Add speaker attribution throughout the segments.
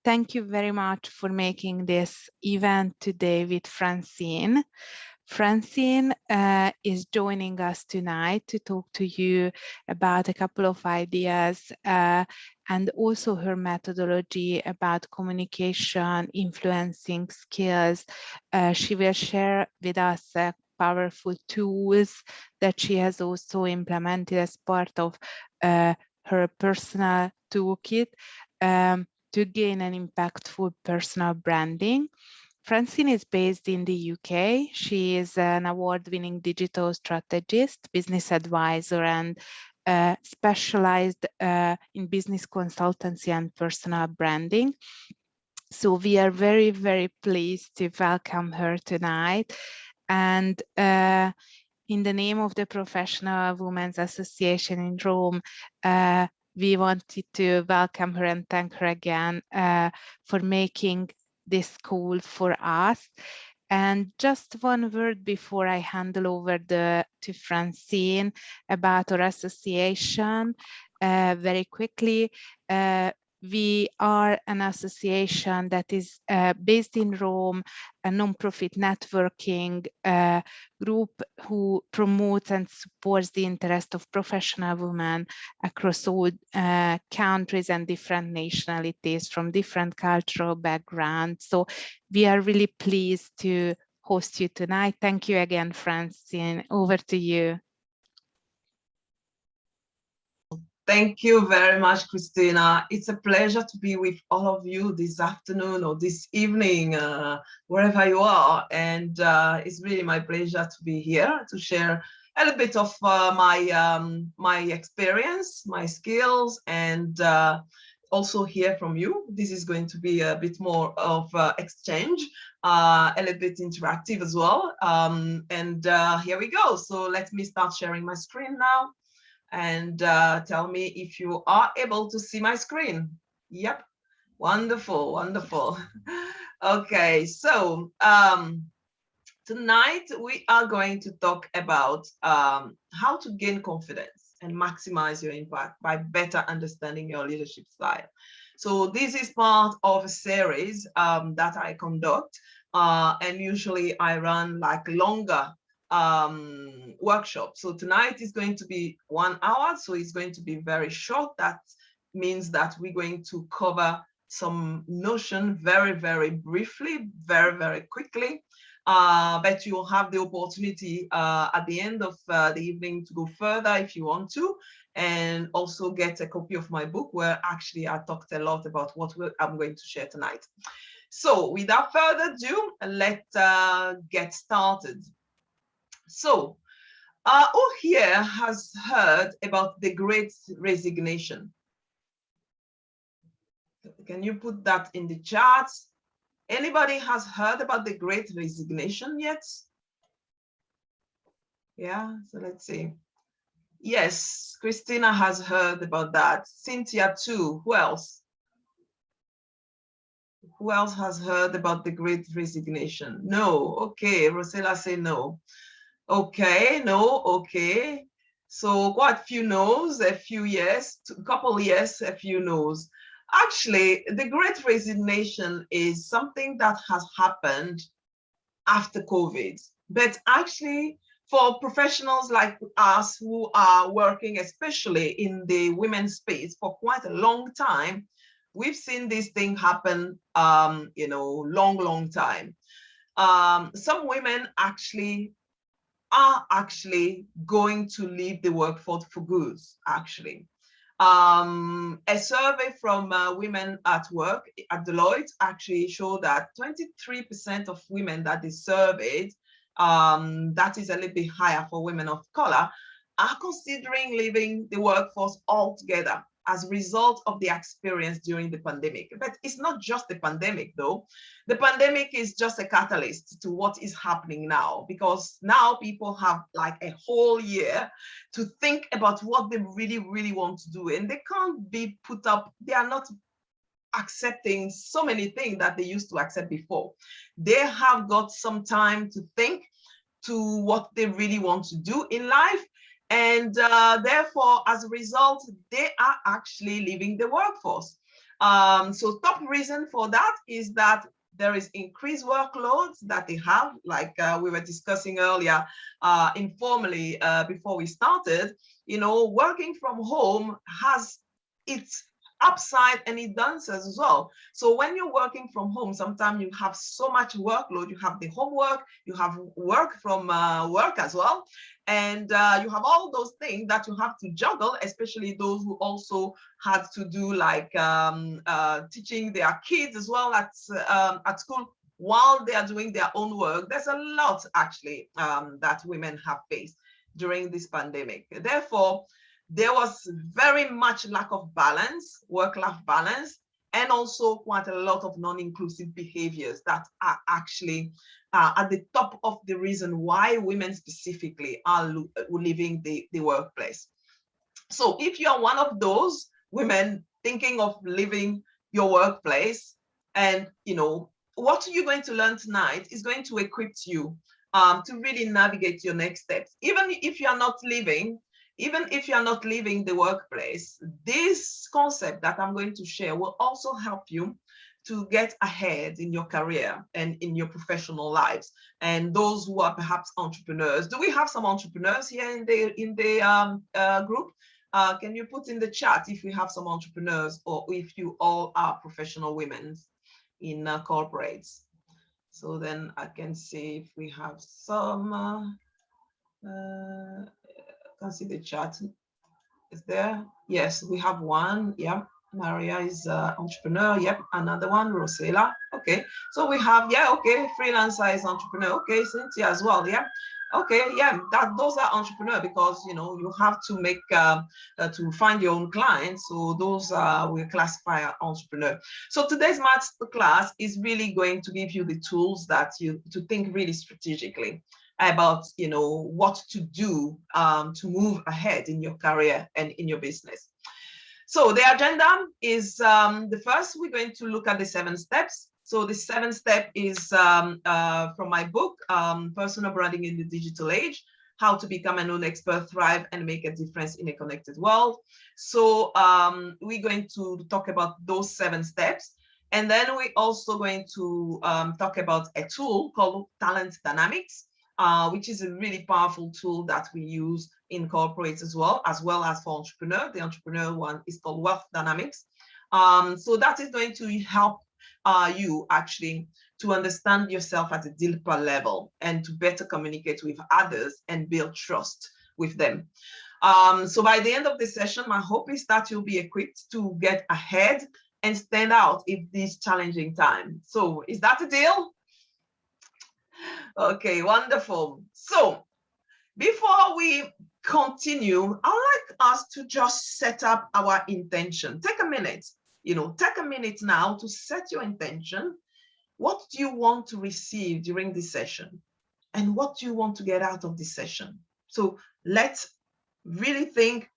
Speaker 1: Thank you very much for making this event today with Francine. Francine is joining us tonight to talk to you about a couple of ideas and also her methodology about communication, influencing skills. She will share with us powerful tools that she has also implemented as part of her personal toolkit to gain an impactful personal branding. Francine is based in the UK. She is an award-winning digital strategist, business advisor, and specialized in business consultancy and personal branding. So we are very, very pleased to welcome her tonight. And in the name of the Professional Women's Association in Rome, we wanted to welcome her and thank her again for making this call for us. And just one word before I hand over to Francine about our association. Very quickly, we are an association that is based in Rome, a non-profit networking group who promotes and supports the interest of professional women across all countries and different nationalities from different cultural backgrounds. So we are really pleased to host you tonight. Thank you again, Francine. Over to you.
Speaker 2: Thank you very much, Christina. It's a pleasure to be with all of you this afternoon or this evening, wherever you are. And it's really my pleasure to be here to share a little bit of my experience, my skills, and also hear from you. This is going to be a bit more of exchange, a little bit interactive as well. And here we go. So let me start sharing my screen now. And tell me if you are able to see my screen. Yep, wonderful, wonderful. Okay, so tonight we are going to talk about how to gain confidence and maximize your impact by better understanding your leadership style. So this is part of a series that I conduct, and usually I run like longer workshop. So tonight is going to be 1 hour, so it's going to be very short. That means that we're going to cover some notion very, very briefly, very, very quickly. But you'll have the opportunity at the end of the evening to go further if you want to, and also get a copy of my book where actually I talked a lot about what I'm going to share tonight. So without further ado, let's get started. So, who here has heard about the Great Resignation? Can you put that in the chat? Anybody has heard about the Great Resignation yet? Yeah, so let's see. Yes, Christina has heard about that. Cynthia too. Who else? Who else has heard about the Great Resignation? No. Okay, Rosella say no. Okay, no, okay. So quite a few no's, a few yes, a couple yes, a few no's. Actually, the Great Resignation is something that has happened after COVID. But actually, for professionals like us who are working, especially in the women's space for quite a long time, we've seen this thing happen, long time. Some women are actually going to leave the workforce for good, actually. A survey from women at work at Deloitte actually showed that 23% of women that they surveyed, that is a little bit higher for women of color, are considering leaving the workforce altogether as a result of the experience during the pandemic. But it's not just the pandemic, though. The pandemic is just a catalyst to what is happening now, because now people have like a whole year to think about what they really, really want to do. And they can't be put up, they are not accepting so many things that they used to accept before. They have got some time to think to what they really want to do in life. And therefore, as a result, they are actually leaving the workforce. So top reason for that is that there is increased workloads that they have, like we were discussing earlier informally before we started. You know, working from home has its upside and it downsides as well. So when you're working from home, sometimes you have so much workload. You have the homework, you have work from work as well, and you have all those things that you have to juggle, especially those who also had to do like teaching their kids as well at school while they are doing their own work. There's a lot actually that women have faced during this pandemic. Therefore, there was very much lack of balance, work-life balance, and also quite a lot of non-inclusive behaviors that are actually at the top of the reason why women specifically are leaving the workplace. So if you are one of those women thinking of leaving your workplace, and you know, what you're going to learn tonight is going to equip you to really navigate your next steps. Even if you are not leaving the workplace, this concept that I'm going to share will also help you to get ahead in your career and in your professional lives. And those who are perhaps entrepreneurs, do we have some entrepreneurs here in the group? Can you put in the chat if we have some entrepreneurs, or if you all are professional women in corporates? So then I can see if we have some. Can see the chat. Is there? Yes, we have one. Yeah, Maria is entrepreneur. Yep, another one, Rosella. Okay, so we have, yeah, okay, freelancer is entrepreneur. Okay, Cynthia as well. Yeah, okay, yeah, those are entrepreneur, because you know you have to make to find your own clients. So those we classify as entrepreneur. So today's master class is really going to give you the tools that you to think really strategically about, you know, what to do to move ahead in your career and in your business. So the agenda is the first, we're going to look at the 7 steps. So the 7th step is from my book, Personal Branding in the Digital Age, How to Become a Known Expert, Thrive, and Make a Difference in a Connected World. So we're going to talk about those 7 steps. And then we're also going to talk about a tool called Talent Dynamics, which is a really powerful tool that we use in corporates as well as for entrepreneur. The entrepreneur one is called Wealth Dynamics. So that is going to help you actually to understand yourself at a deeper level and to better communicate with others and build trust with them. So by the end of the session, my hope is that you'll be equipped to get ahead and stand out in this challenging time. So is that a deal? Okay, wonderful. So before we continue, I'd like us to just set up our intention. Take a minute, take a minute now to set your intention. What do you want to receive during this session? And what do you want to get out of this session? So let's really think,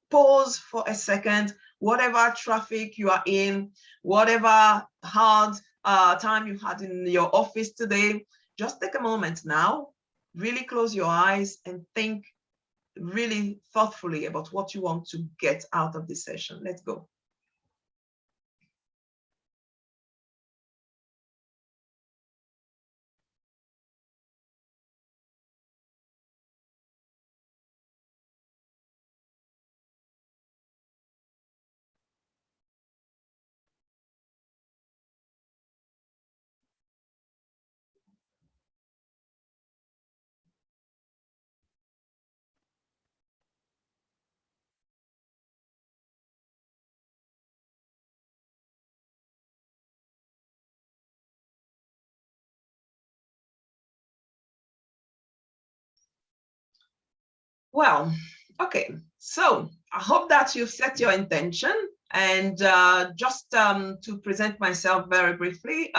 Speaker 2: pause for a second, whatever traffic you are in, whatever hard time you had in your office today, just take a moment now, really close your eyes and think really thoughtfully about what you want to get out of this session. Let's go. Well, okay, so I hope that you've set your intention. And just to present myself very briefly,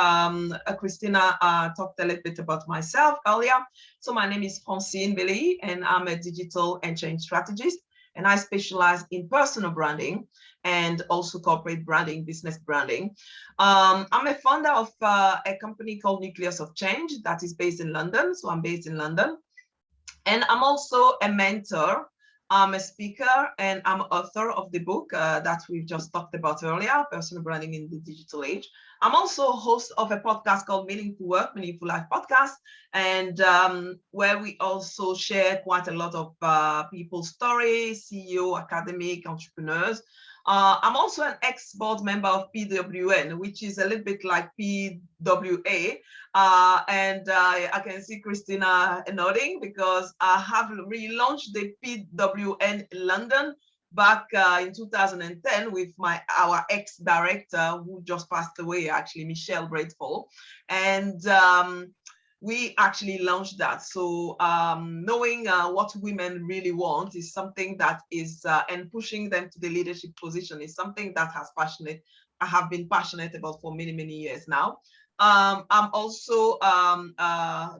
Speaker 2: Christina talked a little bit about myself earlier. So my name is Francine Belli, and I'm a digital and change strategist. And I specialize in personal branding and also corporate branding, business branding. I'm a founder of a company called Nucleus of Change that is based in London. So I'm based in London. And I'm also a mentor I'm a speaker and I'm author of the book that we've just talked about earlier, Personal Branding in the Digital Age. I'm also host of a podcast called Meaningful Work, Meaningful Life Podcast, and where we also share quite a lot of people's stories, CEO, academic, entrepreneurs. I'm also an ex-board member of PWN, which is a little bit like PWA. I can see Christina nodding because I have relaunched the PWN in London back in 2010 with our ex-director who just passed away, actually, Michelle Bradeful. And we actually launched that. So knowing what women really want is something that is, and pushing them to the leadership position is something that I have been passionate about for many, many years now. I'm also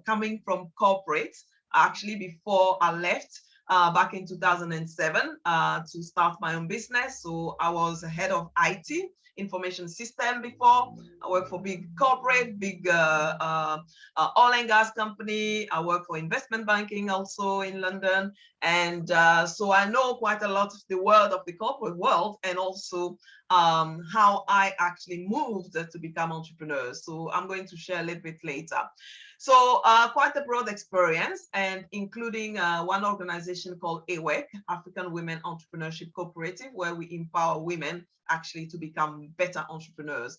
Speaker 2: coming from corporate, actually, before I left back in 2007 to start my own business. So I was head of IT, information system before. I worked for big corporate, big oil and gas company. I work for investment banking also in London. And so I know quite a lot of the world of the corporate world, and also how I actually moved to become entrepreneur. So I'm going to share a little bit later. So quite a broad experience, and including one organization called AWEC, African Women Entrepreneurship Cooperative, where we empower women actually to become better entrepreneurs.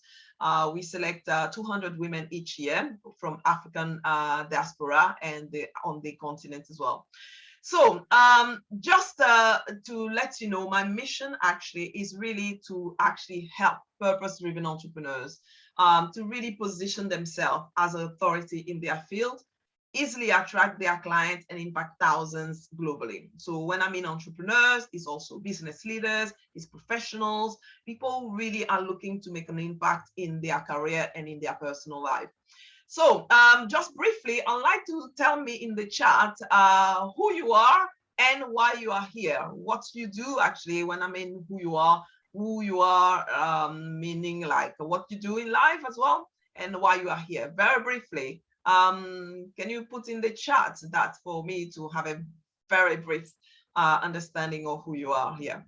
Speaker 2: We select 200 women each year from African diaspora and on the continent as well. So just to let you know, my mission actually is really to actually help purpose-driven entrepreneurs to really position themselves as an authority in their field, easily attract their clients and impact thousands globally. So when I mean entrepreneurs, it's also business leaders, it's professionals, people who really are looking to make an impact in their career and in their personal life. So just briefly, I'd like to tell me in the chat who you are and why you are here. What you do actually, when I mean who you are, meaning like what you do in life as well, and why you are here. Very briefly, can you put in the chat that for me to have a very brief understanding of who you are here?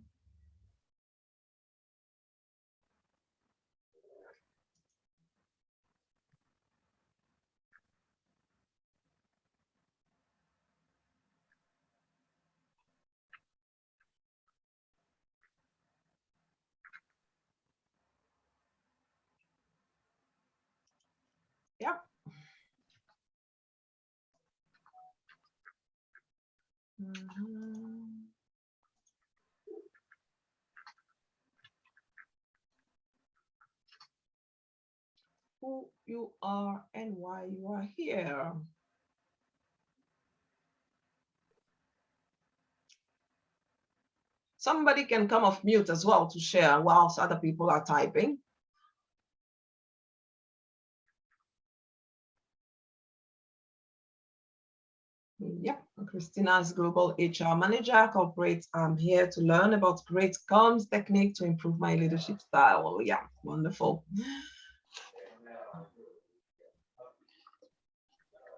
Speaker 2: Yeah. Who you are and why you are here. Somebody can come off mute as well to share whilst other people are typing. Yep, Christina's Global HR Manager, Corporate. I'm here to learn about great comms technique to improve my leadership style. Yeah, wonderful.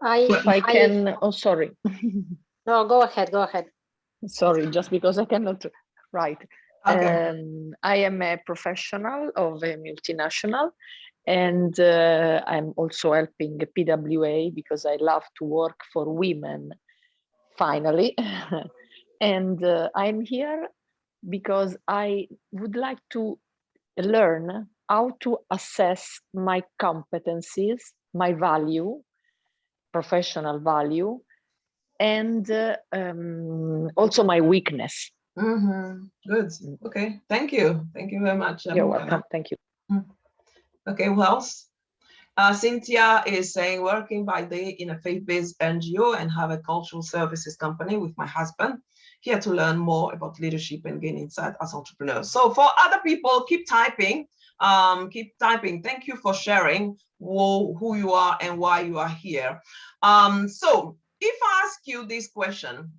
Speaker 3: If I can, oh, sorry.
Speaker 4: No, go ahead, go ahead.
Speaker 3: Sorry, just because I cannot write.
Speaker 2: Okay.
Speaker 3: I am a professional of a multinational, and I'm also helping PWA because I love to work for women, finally. And I'm here because I would like to learn how to assess my competencies, my value, professional value, and also my weakness.
Speaker 2: Good. Okay. Thank you. Thank you very much.
Speaker 3: You're welcome. Thank you.
Speaker 2: Okay. Who else? Cynthia is saying, working by day in a faith-based NGO and have a cultural services company with my husband. Here to learn more about leadership and gain insight as entrepreneurs. So for other people, keep typing. Thank you for sharing who you are and why you are here. So if I ask you this question,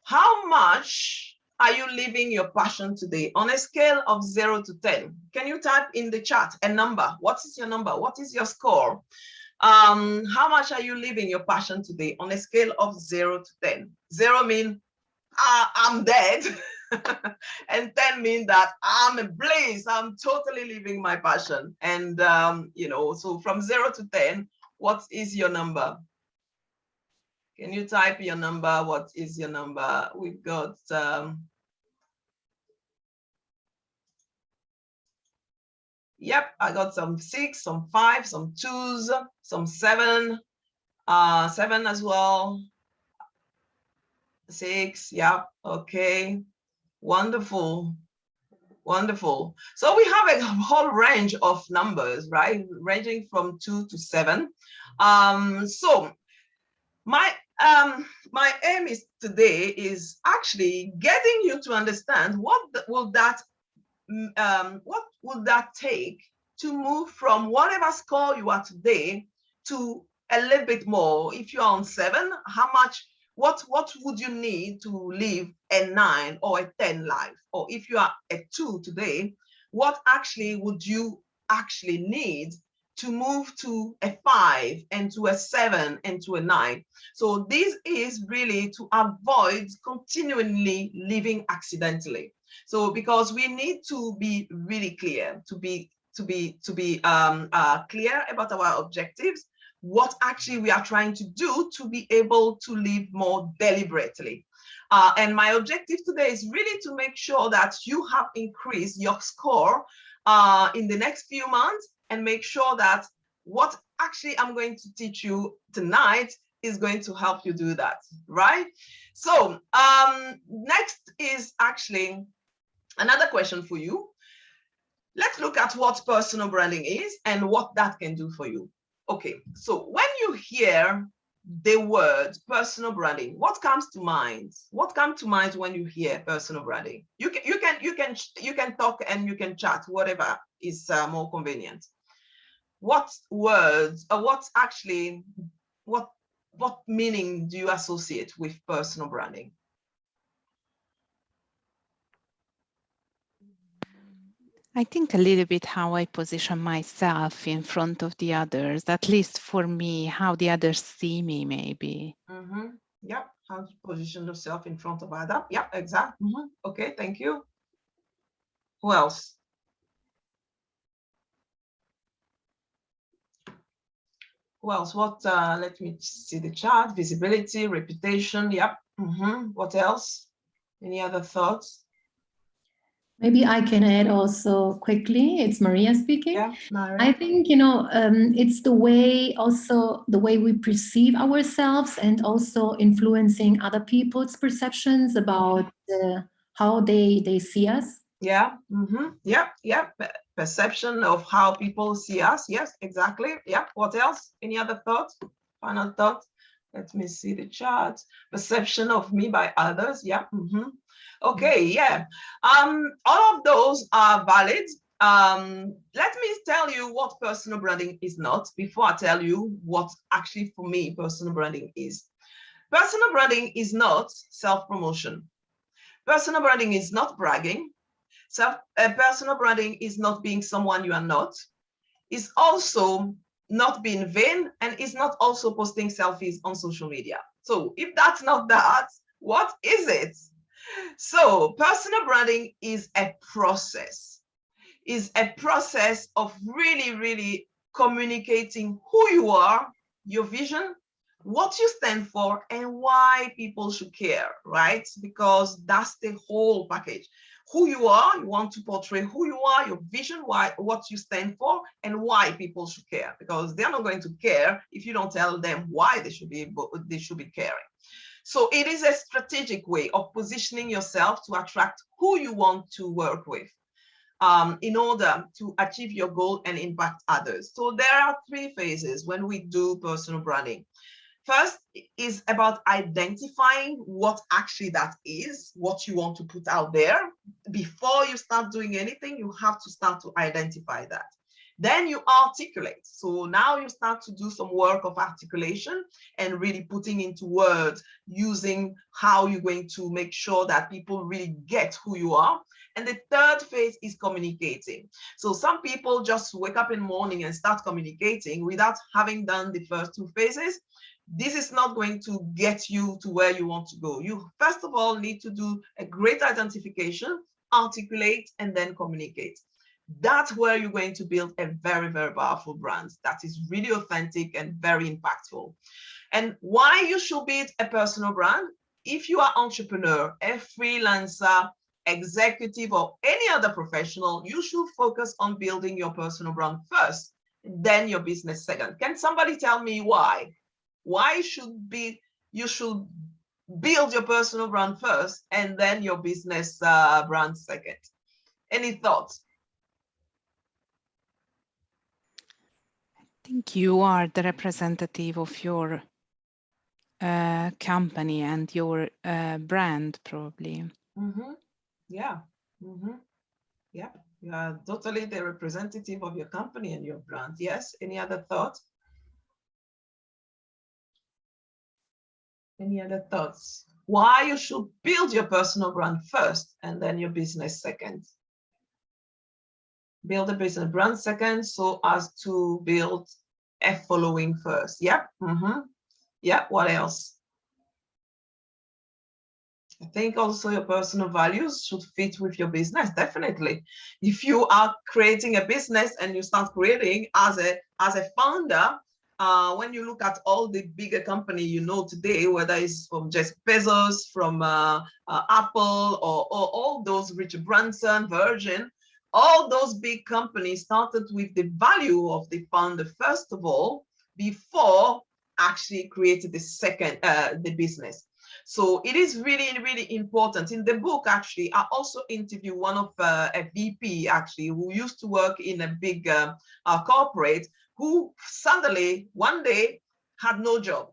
Speaker 2: how much are you living your passion today on a scale of 0 to 10? Can you type in the chat a number? What is your number? What is your score? How much are you living your passion today on a scale of 0 to 10? 0 means I'm dead. And 10 means that I'm ablaze. I'm totally living my passion. And, you know, so from 0 to 10, what is your number? Can you type your number? What is your number? We've got, yep, I got some 6, some 5, some 2s, some 7, 7 as well. 6, yep, okay, wonderful. Wonderful. So we have a whole range of numbers, right? Ranging from 2 to 7. So my aim is today is actually getting you to understand what will that take to move from whatever score you are today to a little bit more. If you're on 7, how much? What would you need to live a 9 or a 10 life? Or if you are a 2 today, what actually would you actually need to move to a 5 and to a 7 and to a 9? So this is really to avoid continually living accidentally. So because we need to be really clear, to be clear about our objectives, what actually we are trying to do to be able to live more deliberately. And my objective today is really to make sure that you have increased your score in the next few months, and make sure that what actually I'm going to teach you tonight is going to help you do that, right? So next is actually another question for you. Let's look at what personal branding is and what that can do for you. Okay, so when you hear the word personal branding, what comes to mind? What comes to mind when you hear personal branding? You can talk and you can chat, whatever is more convenient. What words or what meaning do you associate with personal branding?
Speaker 1: I think a little bit how I position myself in front of the others, at least for me, how the others see me, maybe.
Speaker 2: Mm-hmm. Yep, how to position yourself in front of others. Yep, exactly. Mm-hmm. Okay, thank you. Who else? Who else? What? Let me see the chart. Visibility, reputation. Yep. Mm-hmm. What else? Any other thoughts?
Speaker 5: Maybe I can add also quickly. It's Maria speaking.
Speaker 2: Yeah, Maria.
Speaker 5: I think, it's the way we perceive ourselves, and also influencing other people's perceptions about how they see us.
Speaker 2: Yeah. Mm-hmm. Yeah. Perception of how people see us. Yes, exactly. Yeah. What else? Any other thoughts? Final thoughts? Let me see the chart. Perception of me by others. Yeah. Mm-hmm. Okay. Yeah. All of those are valid. Let me tell you what personal branding is not before I tell you what actually for me personal branding is. Personal branding is not self-promotion. Personal branding is not bragging. Personal branding is not being someone you are not. It's also not being vain, and it's not also posting selfies on social media. So if that's not that, what is it? So personal branding is a process. Is a process of really, really communicating who you are, your vision, what you stand for, and why people should care, right? Because that's the whole package. Who you are, you want to portray who you are, your vision, why, what you stand for, and why people should care. Because they're not going to care if you don't tell them why they should be caring. So it is a strategic way of positioning yourself to attract who you want to work with. In order to achieve your goal and impact others. So there are 3 phases when we do personal branding. First is about identifying what actually that is, what you want to put out there. Before you start doing anything, you have to start to identify that. Then you articulate. So now you start to do some work of articulation and really putting into words, using how you're going to make sure that people really get who you are. And the third phase is communicating. So some people just wake up in the morning and start communicating without having done the first 2 phases. this is not going to get you to where you want to go. You first of all need to do a great identification, articulate, and then communicate. That's where you're going to build a very, very powerful brand that is really authentic and very impactful. And why you should build a personal brand? If you are entrepreneur, a freelancer, executive, or any other professional, you should focus on building your personal brand first, then your business second. Can somebody tell me why? Why you should build your personal brand first and then your business brand second? Any thoughts?
Speaker 1: I think you are the representative of your company and your brand, probably.
Speaker 2: Yeah. Yeah, you are totally the representative of your company and your brand. Yes. Any other thoughts? Any other thoughts? Why you should build your personal brand first and then your business second? Build a business brand second so as to build a following first. Yep. Yeah. What else? I think also your personal values should fit with your business. Definitely. If you are creating a business and you start creating as a founder, when you look at all the bigger company today, whether it's from Jeff Bezos, from Apple, or all those Richard Branson, Virgin, all those big companies started with the value of the founder first of all, before actually created the business. So it is really, really important. In the book, actually, I also interview one of a VP, actually, who used to work in a big corporate, who suddenly one day had no job.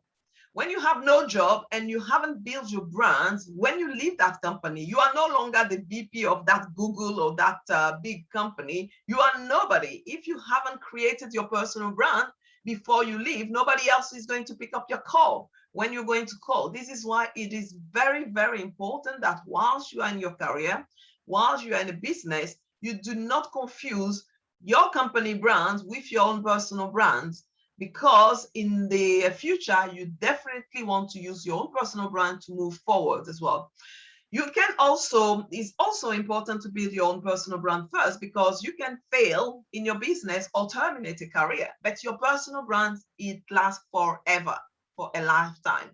Speaker 2: When you have no job and you haven't built your brand, when you leave that company, you are no longer the VP of that Google or that big company. You are nobody. If you haven't created your personal brand before you leave, nobody else is going to pick up your call when you're going to call. This is why it is very, very important that whilst you are in your career, whilst you are in a business, you do not confuse your company brand with your own personal brand, because in the future, you definitely want to use your own personal brand to move forward as well. It's also important to build your own personal brand first, because you can fail in your business or terminate a career, but your personal brand, it lasts forever, for a lifetime.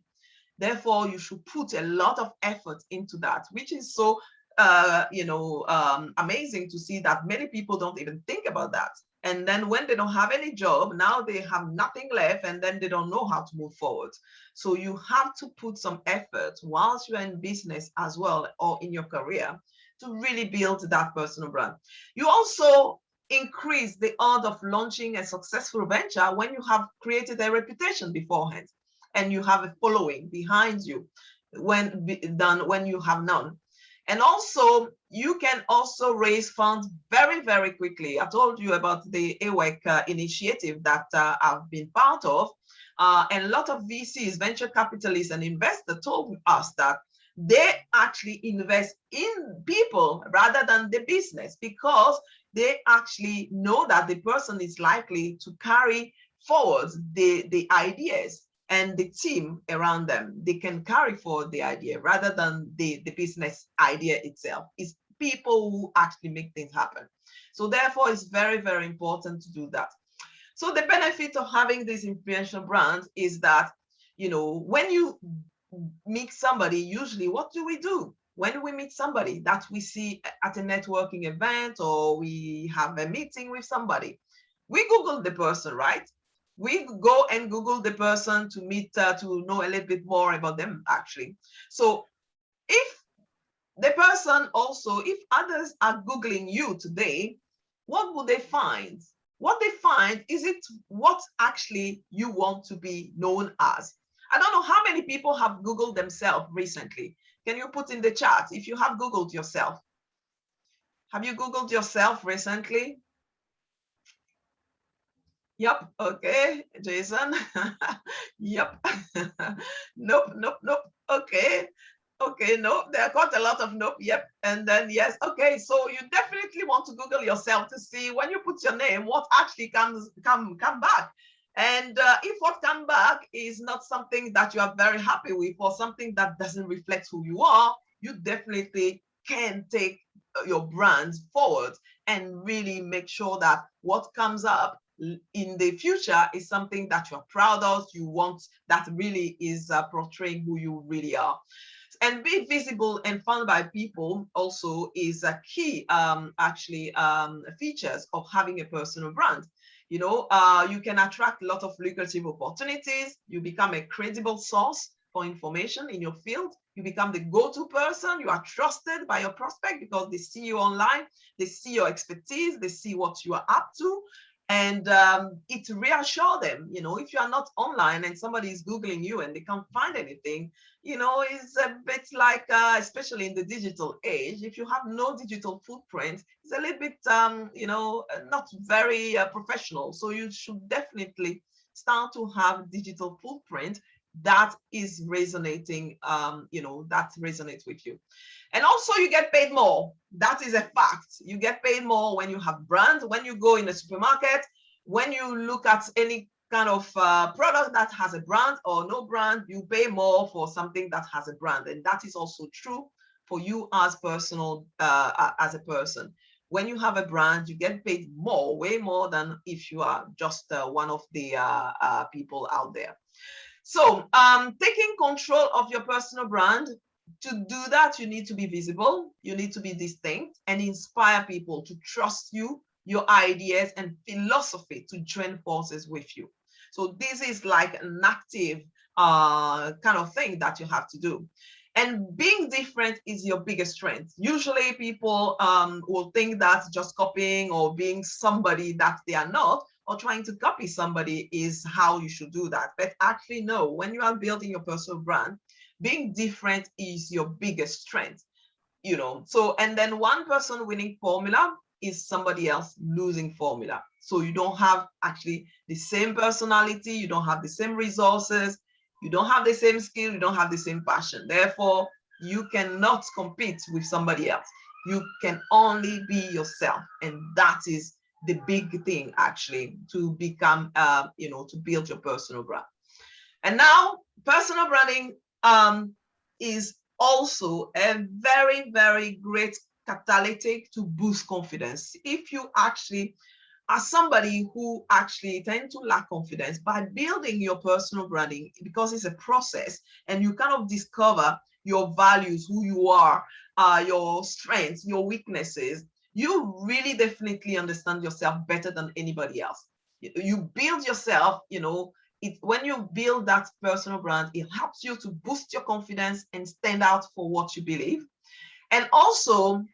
Speaker 2: Therefore, you should put a lot of effort into that, which is so amazing to see that many people don't even think about that. And then when they don't have any job, now they have nothing left, and then they don't know how to move forward. So you have to put some effort whilst you're in business as well, or in your career, to really build that personal brand. You also increase the odds of launching a successful venture when you have created a reputation beforehand and you have a following behind you when you have none. And also, you can also raise funds very, very quickly. I told you about the AWEC initiative that I've been part of. And a lot of VCs, venture capitalists and investors told us that they actually invest in people rather than the business, because they actually know that the person is likely to carry forward the ideas, and the team around them, they can carry forward the idea rather than the business idea itself. It's people who actually make things happen. So therefore, it's very, very important to do that. So the benefit of having this influential brand is that, when you meet somebody, usually what do? When we meet somebody that we see at a networking event, or we have a meeting with somebody, we Google the person, right? We go and Google the person to meet, to know a little bit more about them, actually. So if the person also, if others are Googling you today, what would they find? What they find, is it what actually you want to be known as? I don't know how many people have Googled themselves recently. Can you put in the chat if you have Googled yourself? Have you Googled yourself recently? Yep. Okay, Jason. Yep. Nope. Okay. No, there are quite a lot of nope. Yep. And then yes. Okay. So you definitely want to Google yourself to see, when you put your name, what actually come back. And if what comes back is not something that you are very happy with, or something that doesn't reflect who you are, you definitely can take your brand forward and really make sure that what comes up in the future is something that you're proud of, you want, that really is portraying who you really are. And be visible and found by people also is a key features of having a personal brand. You know, you can attract a lot of lucrative opportunities. You become a credible source for information in your field. You become the go-to person. You are trusted by your prospect because they see you online, they see your expertise, they see what you are up to. And it reassures them, you know, if you are not online and somebody is Googling you and they can't find anything, you know, it's a bit like, especially in the digital age, if you have no digital footprint, it's a little bit, you know, not very professional. So you should definitely start to have digital footprint that is resonating, you know, that resonates with you. And also you get paid more. That is a fact. You get paid more when you have brands, when you go in a supermarket, when you look at any kind of product that has a brand or no brand, you pay more for something that has a brand. And that is also true for you as personal, as a person. When you have a brand, you get paid more, way more than if you are just one of the people out there. So taking control of your personal brand, to do that, you need to be visible, you need to be distinct and inspire people to trust you, your ideas and philosophy to join forces with you. So this is like an active kind of thing that you have to do. And being different is your biggest strength. Usually people will think that just copying or being somebody that they are not, or trying to copy somebody is how you should do that. But actually, no, when you are building your personal brand, being different is your biggest strength, you know. So, and then one person winning formula is somebody else losing formula. So you don't have actually the same personality, you don't have the same resources, you don't have the same skill, you don't have the same passion. Therefore, you cannot compete with somebody else. You can only be yourself. And that is the big thing actually to become, you know, to build your personal brand. And now personal branding is also a very, very great catalytic to boost confidence. If you actually are somebody who actually tend to lack confidence, by building your personal branding, because it's a process and you kind of discover your values, who you are, your strengths, your weaknesses, you really definitely understand yourself better than anybody else. You build yourself, you know, when you build that personal brand, it helps you to boost your confidence and stand out for what you believe. And also,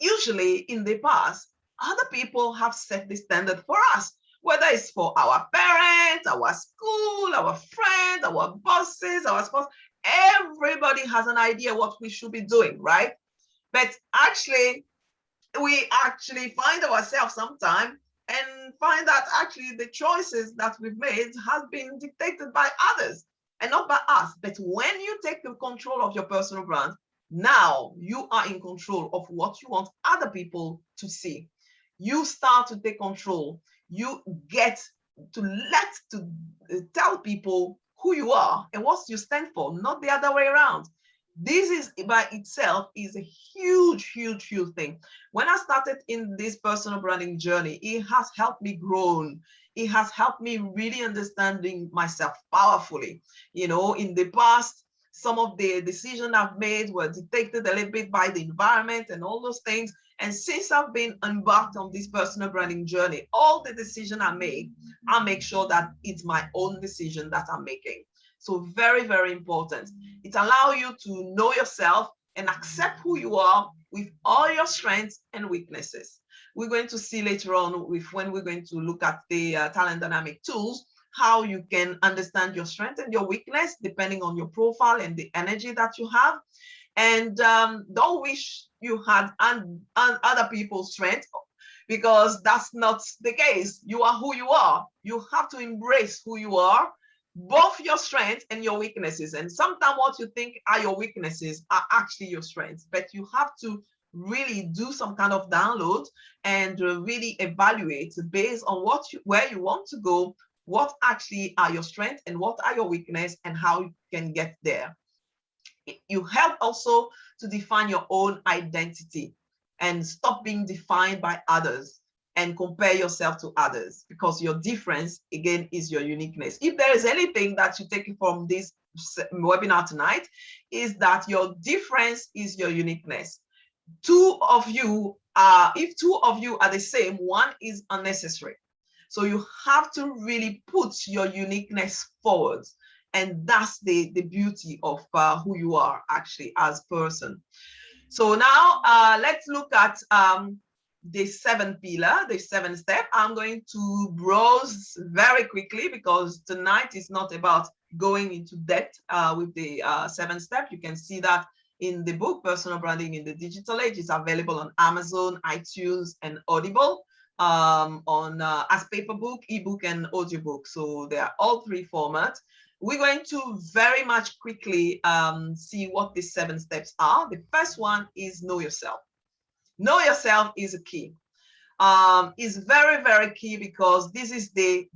Speaker 2: usually in the past, other people have set the standard for us, whether it's for our parents, our school, our friends, our bosses, our spouse. Everybody has an idea what we should be doing, right? But actually, we actually find ourselves sometimes and find that actually the choices that we've made has been dictated by others and not by us. But when you take control of your personal brand, now you are in control of what you want other people to see. You start to take control. You get to tell people who you are and what you stand for, not the other way around. This is by itself is a huge, huge, huge thing. When I started in this personal branding journey, it has helped me grow. It has helped me really understanding myself powerfully. You know, in the past, some of the decisions I've made were dictated a little bit by the environment and all those things. And since I've been embarked on this personal branding journey, all the decisions I make sure that it's my own decision that I'm making. So very, very important. It allows you to know yourself and accept who you are with all your strengths and weaknesses. We're going to see later on when we're going to look at the talent dynamic tools, how you can understand your strength and your weakness depending on your profile and the energy that you have. And don't wish you had other people's strength, because that's not the case. You are who you are. You have to embrace who you are, both your strengths and your weaknesses. And sometimes what you think are your weaknesses are actually your strengths, but you have to really do some kind of download and really evaluate based on where you want to go, What actually are your strengths and what are your weaknesses and how you can get there. You help also to define your own identity and stop being defined by others and compare yourself to others, because your difference, again, is your uniqueness. If there is anything that you take from this webinar tonight, is that your difference is your uniqueness. If two of you are the same, one is unnecessary. So you have to really put your uniqueness forward. And that's the beauty of who you are actually as person. So now let's look at the 7th pillar, the 7th step. I'm going to browse very quickly because tonight is not about going into depth with the 7th step. You can see that in the book, Personal Branding in the Digital Age. It's available on Amazon, iTunes, and Audible, as paper book, ebook, and audiobook. So they are all 3 formats. We're going to very much quickly see what the 7 steps are. The first one is know yourself. Know yourself is a key. Is very, very key because this is the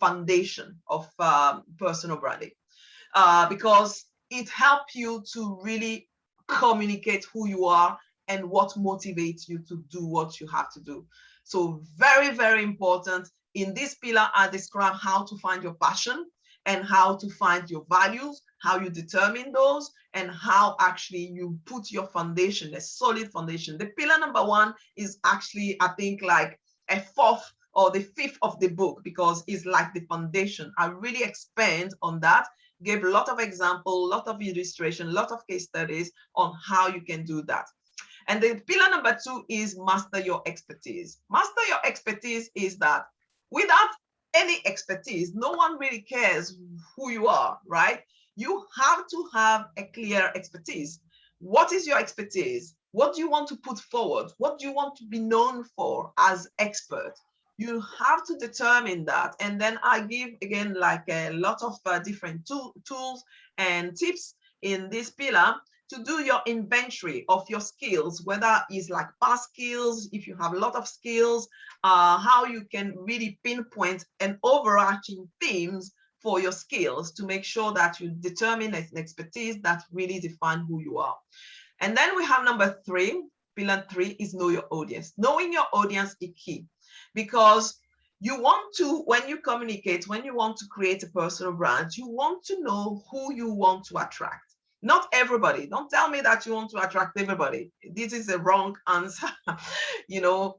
Speaker 2: foundation of personal branding. Because it helps you to really communicate who you are and what motivates you to do what you have to do. So very, very important. In this pillar, I describe how to find your passion and how to find your values, how you determine those, and how actually you put your foundation, a solid foundation. The pillar number 1 is actually, I think, like a 4th or the 5th of the book, because it's like the foundation. I really expand on that, gave a lot of examples, a lot of illustration, a lot of case studies on how you can do that. And the pillar number 2 is master your expertise. Master your expertise is that without any expertise, no one really cares who you are, right? You have to have a clear expertise. What is your expertise? What do you want to put forward? What do you want to be known for as expert? You have to determine that. And then I give, again, like a lot of different tools and tips in this pillar to do your inventory of your skills, whether it's like past skills, if you have a lot of skills, how you can really pinpoint an overarching themes for your skills to make sure that you determine an expertise that really define who you are. And then we have number 3, pillar 3 is know your audience. Knowing your audience is key, because you want to, when you communicate, when you want to create a personal brand, you want to know who you want to attract. Not everybody. Don't tell me that you want to attract everybody. This is a wrong answer. You know,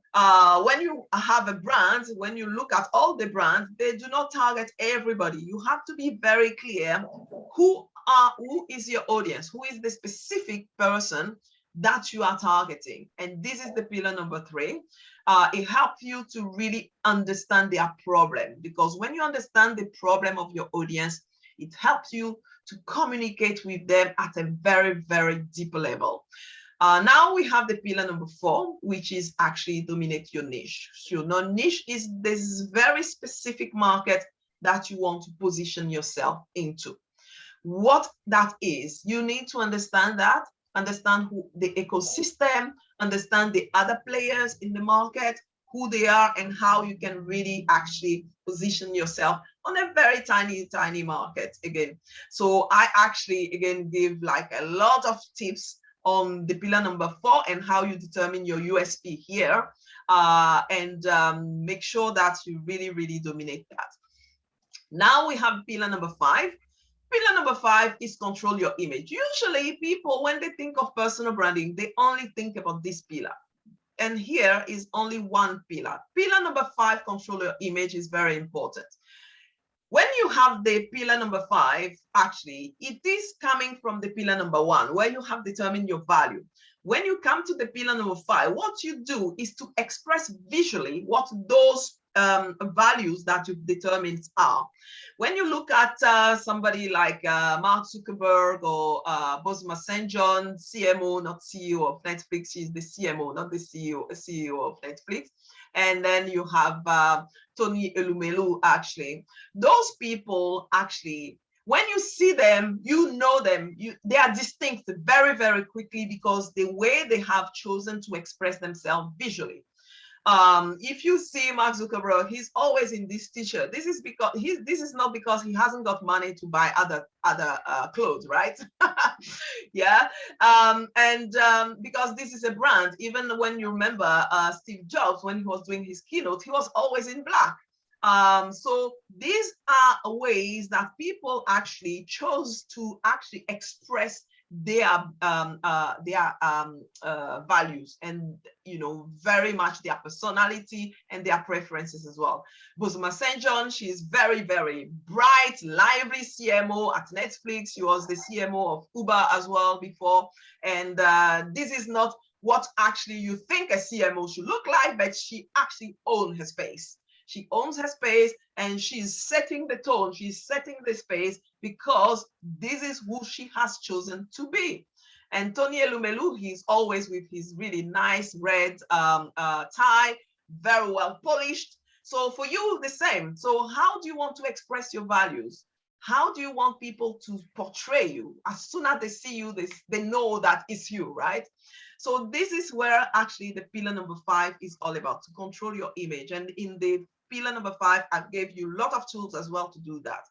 Speaker 2: when you have a brand, when you look at all the brands, they do not target everybody. You have to be very clear who is your audience, who is the specific person that you are targeting. And this is the pillar number 3. It helps you to really understand their problem, because when you understand the problem of your audience, it helps you to communicate with them at a very, very deep level. Now we have the pillar number 4, which is actually dominate your niche. So your niche is this very specific market that you want to position yourself into. What that is, you need to understand that, understand who the ecosystem, understand the other players in the market, who they are, and how you can really actually position yourself on a very tiny market again. So I actually, again, give like a lot of tips on the pillar number 4 and how you determine your USP here, and make sure that you really, really dominate that. Now we have pillar number 5. Pillar number 5 is control your image. Usually people, when they think of personal branding, they only think about this pillar. And here is only one pillar. Pillar number 5, control your image, is very important. When you have the pillar number 5, actually, it is coming from the pillar number 1, where you have determined your value. When you come to the pillar number 5, what you do is to express visually what those values that you've determined are. When you look at somebody like Mark Zuckerberg or Bosma St. John, CMO, not CEO of Netflix, he's the CMO, not the CEO of Netflix. And then you have Tony Elumelu, actually. Those people, actually, when you see them, you know them, they are distinct very, very quickly because the way they have chosen to express themselves visually. If you see Mark Zuckerberg, he's always in this t-shirt. This is because this is not because he hasn't got money to buy other clothes, right? Yeah, because this is a brand. Even when you remember Steve Jobs, when he was doing his keynote, he was always in black. So these are ways that people actually chose to actually express their values and, you know, very much their personality and their preferences as well. Bozoma St. John, she's very, very bright, lively CMO at Netflix. She was the CMO of Uber as well before. And this is not what actually you think a CMO should look like, but she actually owns her space. She owns her space and she's setting the tone. She's setting the space because this is who she has chosen to be. And Tony Elumelu, he's always with his really nice red tie, very well polished. So for you, the same. So how do you want to express your values? How do you want people to portray you? As soon as they see you, they know that it's you, right? So this is where actually the pillar number 5 is all about, to control your image. And in the pillar number 5, I gave you a lot of tools as well to do that.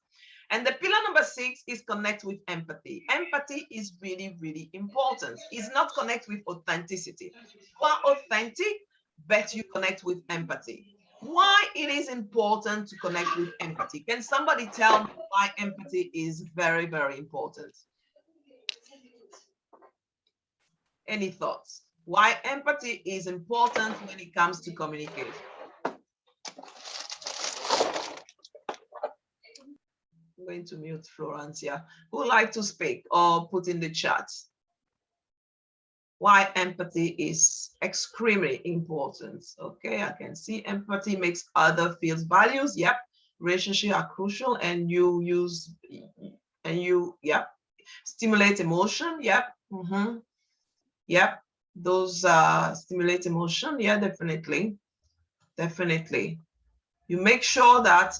Speaker 2: And the pillar number 6 is connect with empathy. Empathy is really, really important. It's not connect with authenticity. You are authentic, but you connect with empathy. Why it is important to connect with empathy? Can somebody tell me why empathy is very, very important? Any thoughts? Why empathy is important when it comes to communication? I'm going to mute Florencia. Who would like to speak or put in the chat? Why empathy is extremely important. Okay, I can see empathy makes other feel values. Yep, relationships are crucial, and yep, stimulate emotion. Yep, yep, those stimulate emotion. Yeah, definitely. You make sure that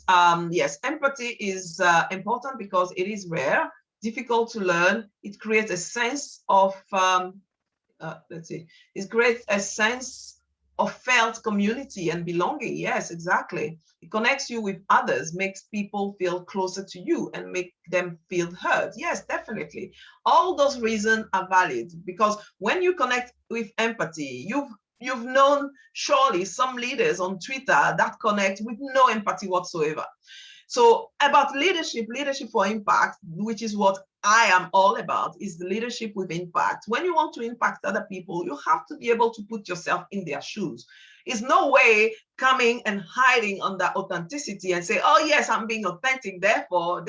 Speaker 2: yes, empathy is important because it is rare, difficult to learn. It creates a sense of let's see, it creates a sense of felt community and belonging. Yes, exactly. It connects you with others, makes people feel closer to you and make them feel heard. Yes, definitely. All those reasons are valid because when you connect with empathy, you've known surely some leaders on Twitter that connect with no empathy whatsoever. So about leadership for impact, which is what I am all about, is the leadership with impact. When you want to impact other people, you have to be able to put yourself in their shoes. It's no way coming and hiding under authenticity and say, oh yes, I'm being authentic, therefore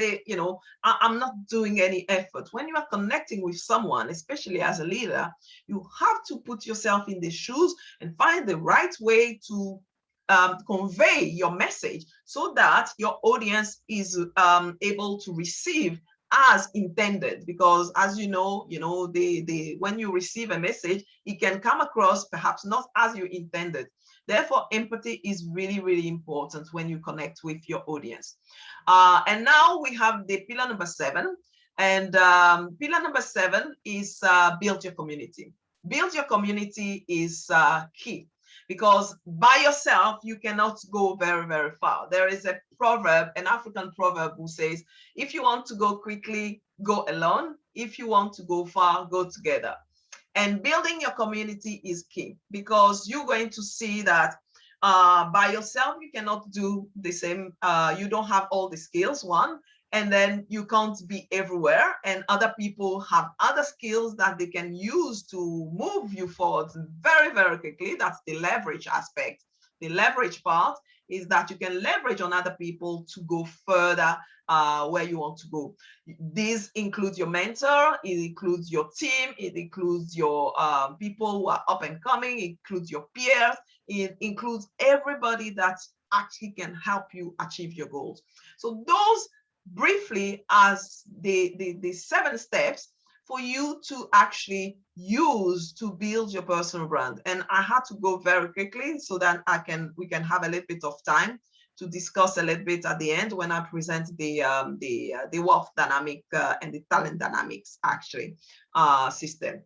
Speaker 2: I'm not doing any effort. When you are connecting with someone, especially as a leader, you have to put yourself in their shoes and find the right way to convey your message so that your audience is able to receive as intended. Because as you know, when you receive a message, it can come across perhaps not as you intended. Therefore, empathy is really, really important when you connect with your audience. And now we have the pillar number 7. And pillar number 7 is build your community. Build your community is key. Because by yourself, you cannot go very, very far. There is a proverb, an African proverb, who says, if you want to go quickly, go alone. If you want to go far, go together. And building your community is key because you're going to see that by yourself, you cannot do the same. You don't have all the skills, one. And then you can't be everywhere, and other people have other skills that they can use to move you forward very, very quickly. That's the leverage aspect. The leverage part is that you can leverage on other people to go further where you want to go. This includes your mentor, it includes your team, it includes your people who are up and coming, it includes your peers, it includes everybody that actually can help you achieve your goals. So those briefly as the 7 steps for you to actually use to build your personal brand. And I had to go very quickly so that we can have a little bit of time to discuss a little bit at the end when I present the wealth dynamic and the talent dynamics actually system.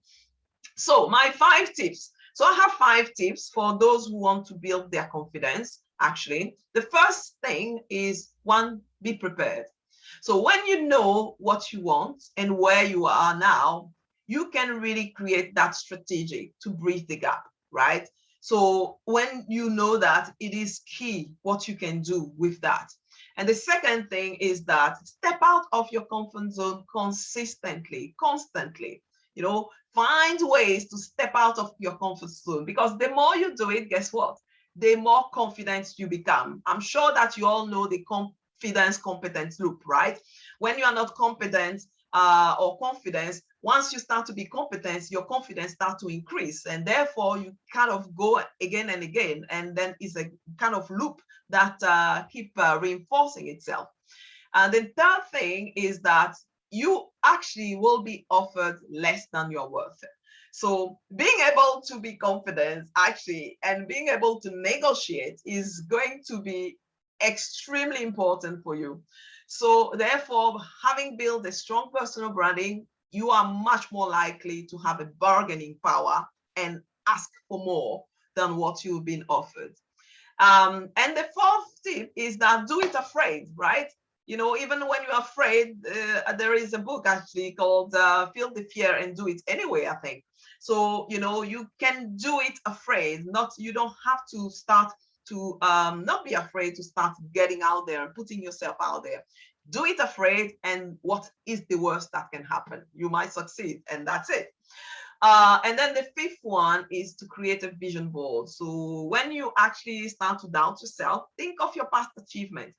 Speaker 2: So my 5 tips So I have 5 tips for those who want to build their confidence. Actually, the first thing is 1, be prepared. So when you know what you want and where you are now, you can really create that strategy to bridge the gap, right? So when you know that, it is key what you can do with that. And the second thing is that step out of your comfort zone consistently, constantly. You know, find ways to step out of your comfort zone, because the more you do it, guess what? The more confident you become. I'm sure that you all know the confidence competence loop, right? When you are not competent or confidence, once you start to be competent, your confidence starts to increase, and therefore you kind of go again and again, and then it's a kind of loop that keep reinforcing itself. And the third thing is that you actually will be offered less than you're worth. So being able to be confident actually and being able to negotiate is going to be extremely important for you. So therefore, having built a strong personal branding, you are much more likely to have a bargaining power and ask for more than what you've been offered. And the fourth tip is that do it afraid, right? You know, even when you're afraid, there is a book actually called Feel the Fear and Do It Anyway, I think. So, you know, you can do it afraid. You don't have to start to not be afraid to start getting out there and putting yourself out there. Do it afraid, and what is the worst that can happen? You might succeed, and that's it. And then the fifth one is to create a vision board. So when you actually start to doubt yourself, think of your past achievements.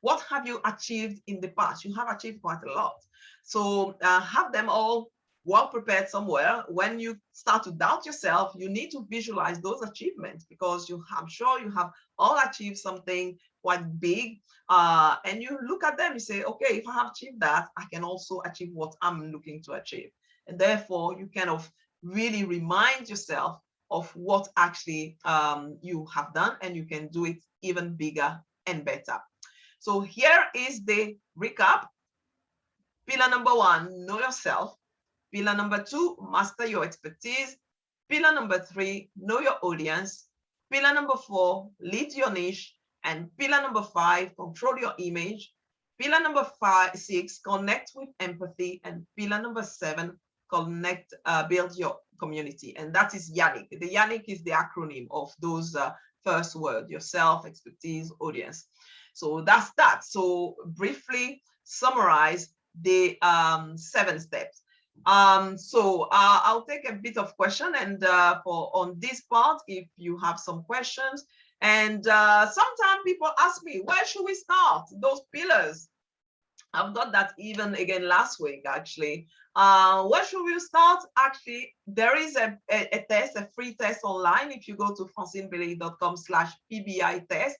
Speaker 2: What have you achieved in the past? You have achieved quite a lot. So have them all well prepared somewhere. When you start to doubt yourself, you need to visualize those achievements, because I'm sure you have all achieved something quite big. And you look at them, you say, okay, if I have achieved that, I can also achieve what I'm looking to achieve. And therefore, you kind of really remind yourself of what actually you have done, and you can do it even bigger and better. So here is the recap. Pillar number 1, know yourself. Pillar number 2, master your expertise. Pillar number 3, know your audience. Pillar number 4, lead your niche. And pillar number 5, control your image. Pillar number 6, connect with empathy. And pillar number 7, build your community. And that is Yannick. The Yannick is the acronym of those first words: yourself, expertise, audience. So that's that. So briefly summarize the 7 steps. So I'll take a bit of question, and on this part, if you have some questions. And sometimes people ask me, where should we start? Those pillars. I've got that even again last week, actually. Where should we start? Actually, there is a test, a free test online. If you go to francinebailey.com/PBI test,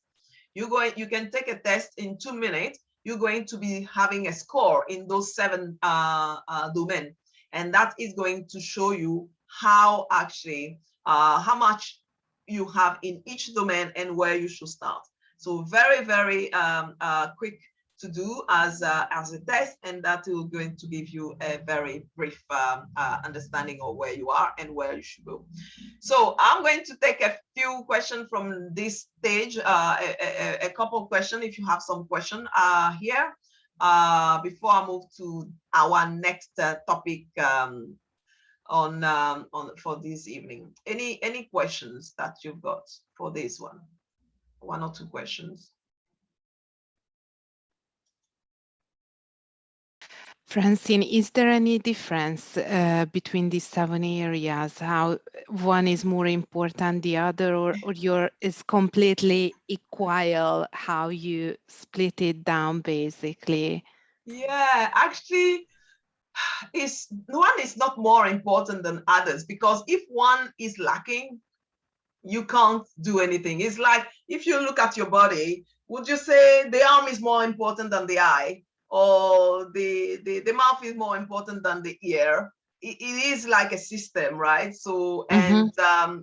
Speaker 2: you can take a test in 2 minutes. You're going to be having a score in those 7 domains. And that is going to show you how actually, how much you have in each domain and where you should start. So very, very quick to do as a test, and that is going to give you a very brief understanding of where you are and where you should go. So I'm going to take a few questions from this stage, a couple of questions if you have some questions here, before I move to our next topic on for this evening. Any questions that you've got for this one? 1 or 2 questions.
Speaker 1: Francine, is there any difference between these 7 areas? How one is more important the other, or is completely equal how you split it down, basically?
Speaker 2: Yeah, actually, one is not more important than others, because if one is lacking, you can't do anything. It's like if you look at your body, would you say the arm is more important than the eye, or the mouth is more important than the ear? It is like a system, right? So, and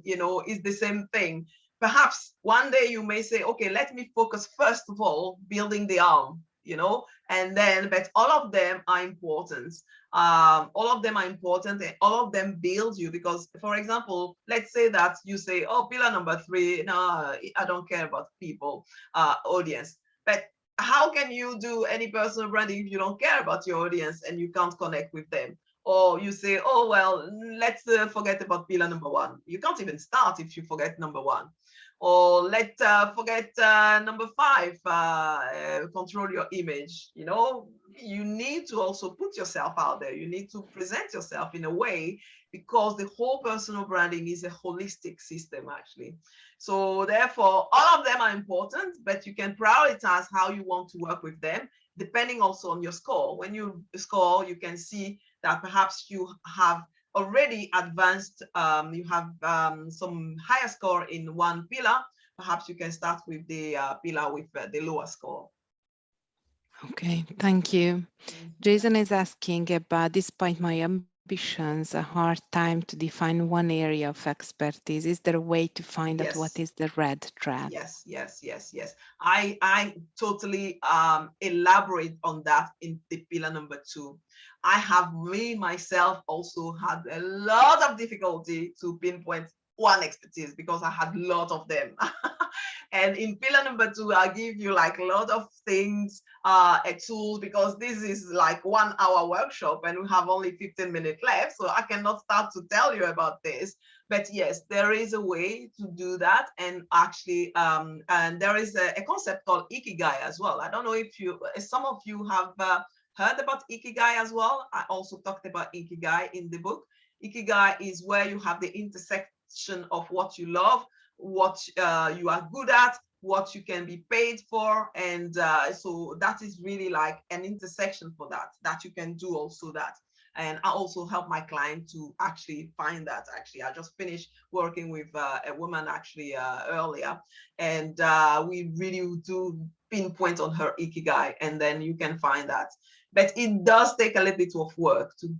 Speaker 2: you know, it's the same thing. Perhaps one day you may say, okay, let me focus first of all building the arm, you know, and then, but all of them are important. All of them are important, and all of them build you, because, for example, let's say that you say, oh, pillar number 3, no, I don't care about people, audience. But how can you do any personal branding if you don't care about your audience and you can't connect with them? Or you say, oh, well, let's forget about pillar number 1. You can't even start if you forget number 1. Or let's forget number 5, control your image. You know, you need to also put yourself out there. You need to present yourself in a way, because the whole personal branding is a holistic system, actually. So therefore, all of them are important, but you can prioritize how you want to work with them, depending also on your score. When you score, you can see that perhaps you have already advanced, you have some higher score in one pillar. Perhaps you can start with the pillar with the lower score.
Speaker 1: Okay, thank you. Jason is asking about, despite my ambitions, a hard time to define one area of expertise. Is there a way to find out what is the red thread?
Speaker 2: Yes. I totally elaborate on that in the pillar number 2. I have myself also had a lot of difficulty to pinpoint one expertise, because I had a lot of them. And in pillar number 2, I'll give you like a lot of things, a tool, because this is like 1 hour workshop and we have only 15 minutes left. So I cannot start to tell you about this. But yes, there is a way to do that. And actually, and there is a concept called Ikigai as well. I don't know if some of you have heard about Ikigai as well. I also talked about Ikigai in the book. Ikigai is where you have the intersection of what you love, what you are good at, what you can be paid for. And so that is really like an intersection for that you can do also that. And I also help my client to actually find that. Actually, I just finished working with a woman actually earlier, and we really do pinpoint on her Ikigai, and then you can find that. But it does take a little bit of work to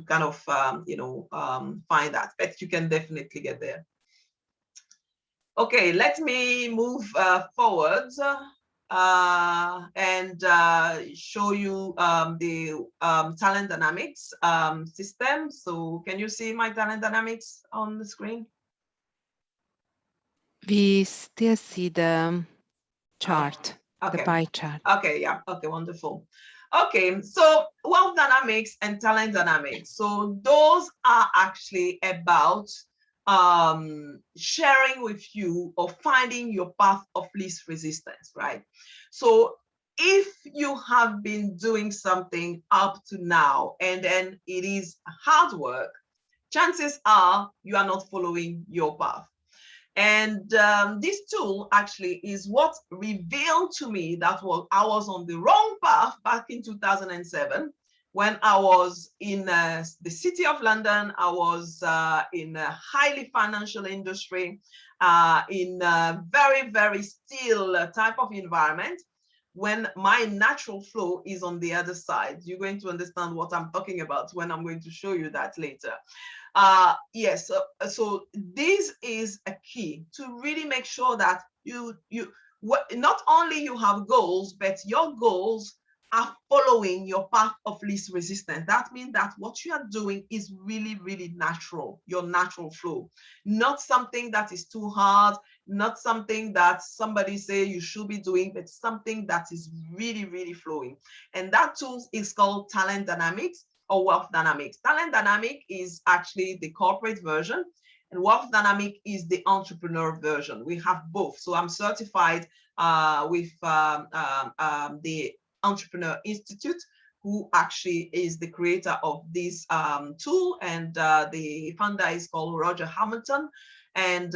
Speaker 2: kind of find that, but you can definitely get there. Okay, let me move forward and show you the talent dynamics system. So can you see my talent dynamics on the screen?
Speaker 1: We still see the chart,
Speaker 2: okay.
Speaker 1: the pie chart.
Speaker 2: Okay, yeah, okay, wonderful. Okay, so wealth dynamics and talent dynamics. So those are actually about sharing with you or finding your path of least resistance, right? So if you have been doing something up to now and then it is hard work, chances are you are not following your path. And this tool actually is what revealed to me that I was on the wrong path back in 2007. When I was in the city of London. I was in a highly financial industry, in a very, very still type of environment, when my natural flow is on the other side. You're going to understand what I'm talking about when I'm going to show you that later. Yes, so this is a key to really make sure that not only you have goals, but your goals are following your path of least resistance. That means that what you are doing is really, really natural, your natural flow, not something that is too hard, not something that somebody say you should be doing, but something that is really, really flowing. And that tool is called Talent Dynamics or Wealth Dynamics. Talent Dynamic is actually the corporate version, and Wealth Dynamic is the entrepreneur version. We have both. So I'm certified with the Entrepreneur Institute, who actually is the creator of this tool, and the founder is called Roger Hamilton. And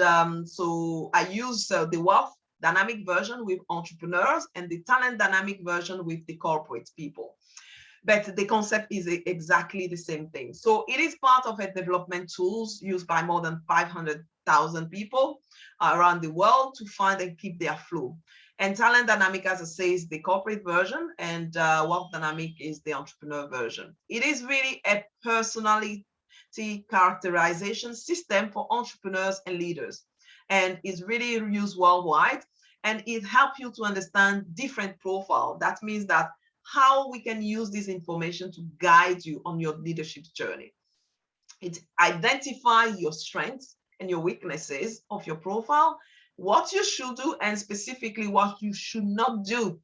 Speaker 2: so I use the Wealth Dynamic version with entrepreneurs and the Talent Dynamic version with the corporate people. But the concept is exactly the same thing. So it is part of a development tools used by more than 500,000 people around the world to find and keep their flow. And Talent Dynamic, as I say, is the corporate version, and Wealth Dynamic is the entrepreneur version. It is really a personality characterization system for entrepreneurs and leaders, and is really used worldwide. and it helps you to understand different profile. That means that how we can use this information to guide you on your leadership journey. It identifies your strengths and your weaknesses of your profile, what you should do, and specifically what you should not do,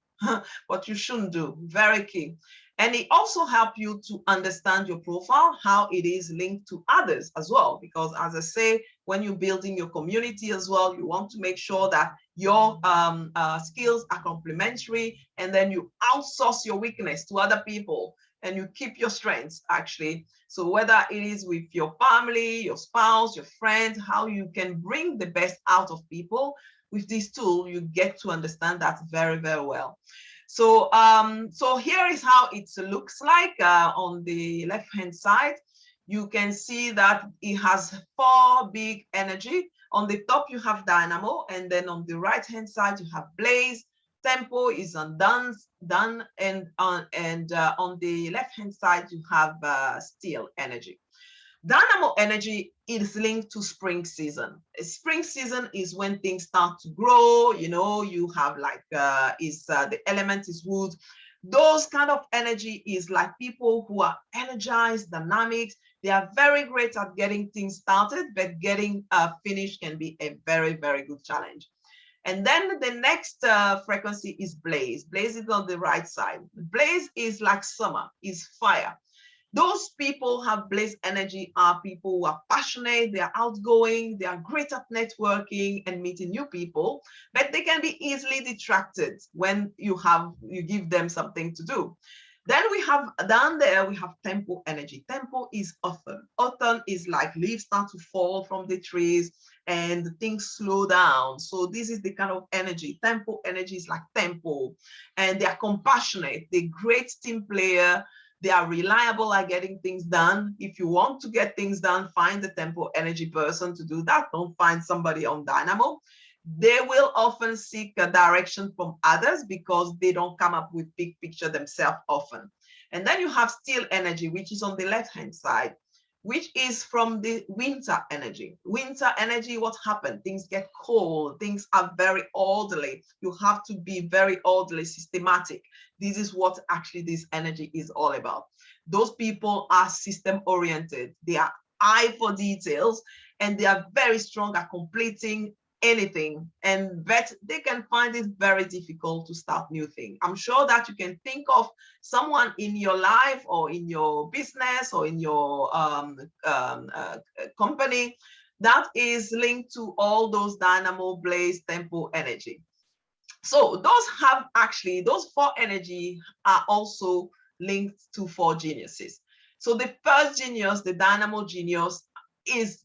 Speaker 2: what you shouldn't do. Very key. And it also helps you to understand your profile, how it is linked to others as well. Because as I say, when you're building your community as well, you want to make sure that your skills are complementary, and then you outsource your weakness to other people and you keep your strengths actually. So whether it is with your family, your spouse, your friends, how you can bring the best out of people with this tool, you get to understand that very, very well. So, so here is how it looks like on the left-hand side. You can see that it has 4 big energy. On the top, you have dynamo, and then on the right-hand side, you have blaze. Tempo is on done, and on the left-hand side, you have steel energy. Dynamo energy is linked to spring season. Spring season is when things start to grow. You know, you have like the element is wood. Those kind of energy is like people who are energized, dynamics. They are very great at getting things started, but getting finished can be a very, very good challenge. And then the next frequency is blaze. Blaze is on the right side. Blaze is like summer, is fire. Those people have blaze energy are people who are passionate, they are outgoing, they are great at networking and meeting new people, but they can be easily distracted when you give them something to do. Then we have down there, we have tempo energy. Tempo is autumn. Autumn is like leaves start to fall from the trees and things slow down. So this is the kind of energy. Tempo energy is like tempo, and they are compassionate. They're great team player. They are reliable at getting things done. If you want to get things done, find the tempo energy person to do that. Don't find somebody on dynamo. They will often seek a direction from others because they don't come up with big picture themselves often. And then you have steel energy, which is on the left-hand side, which is from the winter energy. Winter energy, what happened? Things get cold, things are very orderly. You have to be very orderly, systematic. This is what actually this energy is all about. Those people are system oriented. They are eye for details, and they are very strong at completing anything, but they can find it very difficult to start new things. I'm sure that you can think of someone in your life or in your business or in your company that is linked to all those dynamo, blaze, tempo energy. So those 4 energy are also linked to 4 geniuses. So the first genius, the dynamo genius, is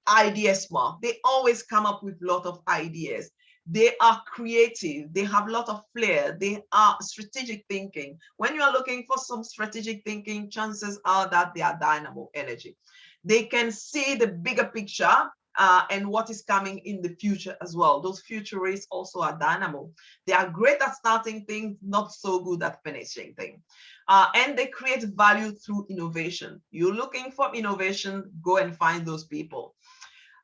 Speaker 2: idea smart. They always come up with a lot of ideas. They are creative. They have a lot of flair. They are strategic thinking. When you are looking for some strategic thinking, chances are that they are dynamo energy. They can see the bigger picture and what is coming in the future as well. Those futurists also are dynamo. They are great at starting things, not so good at finishing things. And they create value through innovation. You're looking for innovation, go and find those people.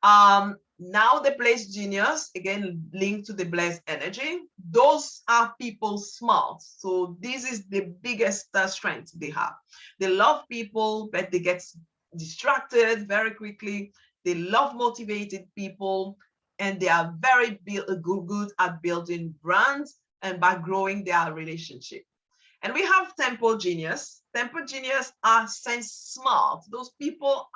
Speaker 2: Now the blaze genius, again, linked to the blaze energy. Those are people smart. So this is the biggest strength they have. They love people, but they get distracted very quickly. They love motivated people, and they are very good at building brands and by growing their relationship. And we have tempo genius. Tempo genius are sense smart. Those people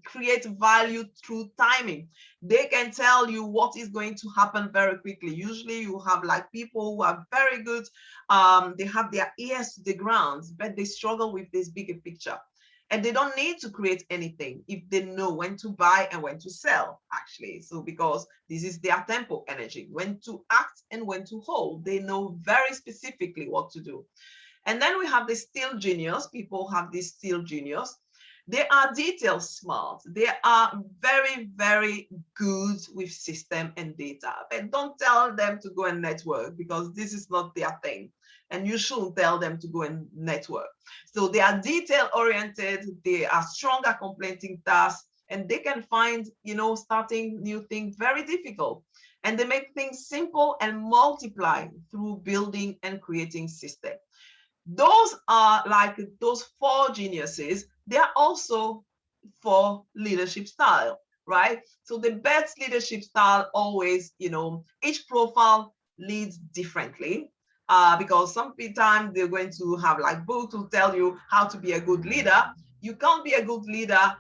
Speaker 2: create value through timing. They can tell you what is going to happen very quickly. Usually you have like people who are very good. They have their ears to the ground, but they struggle with this bigger picture. And they don't need to create anything if they know when to buy and when to sell, actually. So because this is their tempo energy, when to act and when to hold. They know very specifically what to do. And then we have the steel genius. People have this steel genius. They are detail smart. They are very, very good with system and data. But don't tell them to go and network because this is not their thing. And you shouldn't tell them to go and network. So they are detail oriented. They are strong at completing tasks, and they can find, starting new things very difficult. And they make things simple and multiply through building and creating systems. Those are like those 4 geniuses. They are also 4 leadership style, right? So the best leadership style always, each profile leads differently. Because sometimes they're going to have like books to tell you how to be a good leader. You can't be a good leader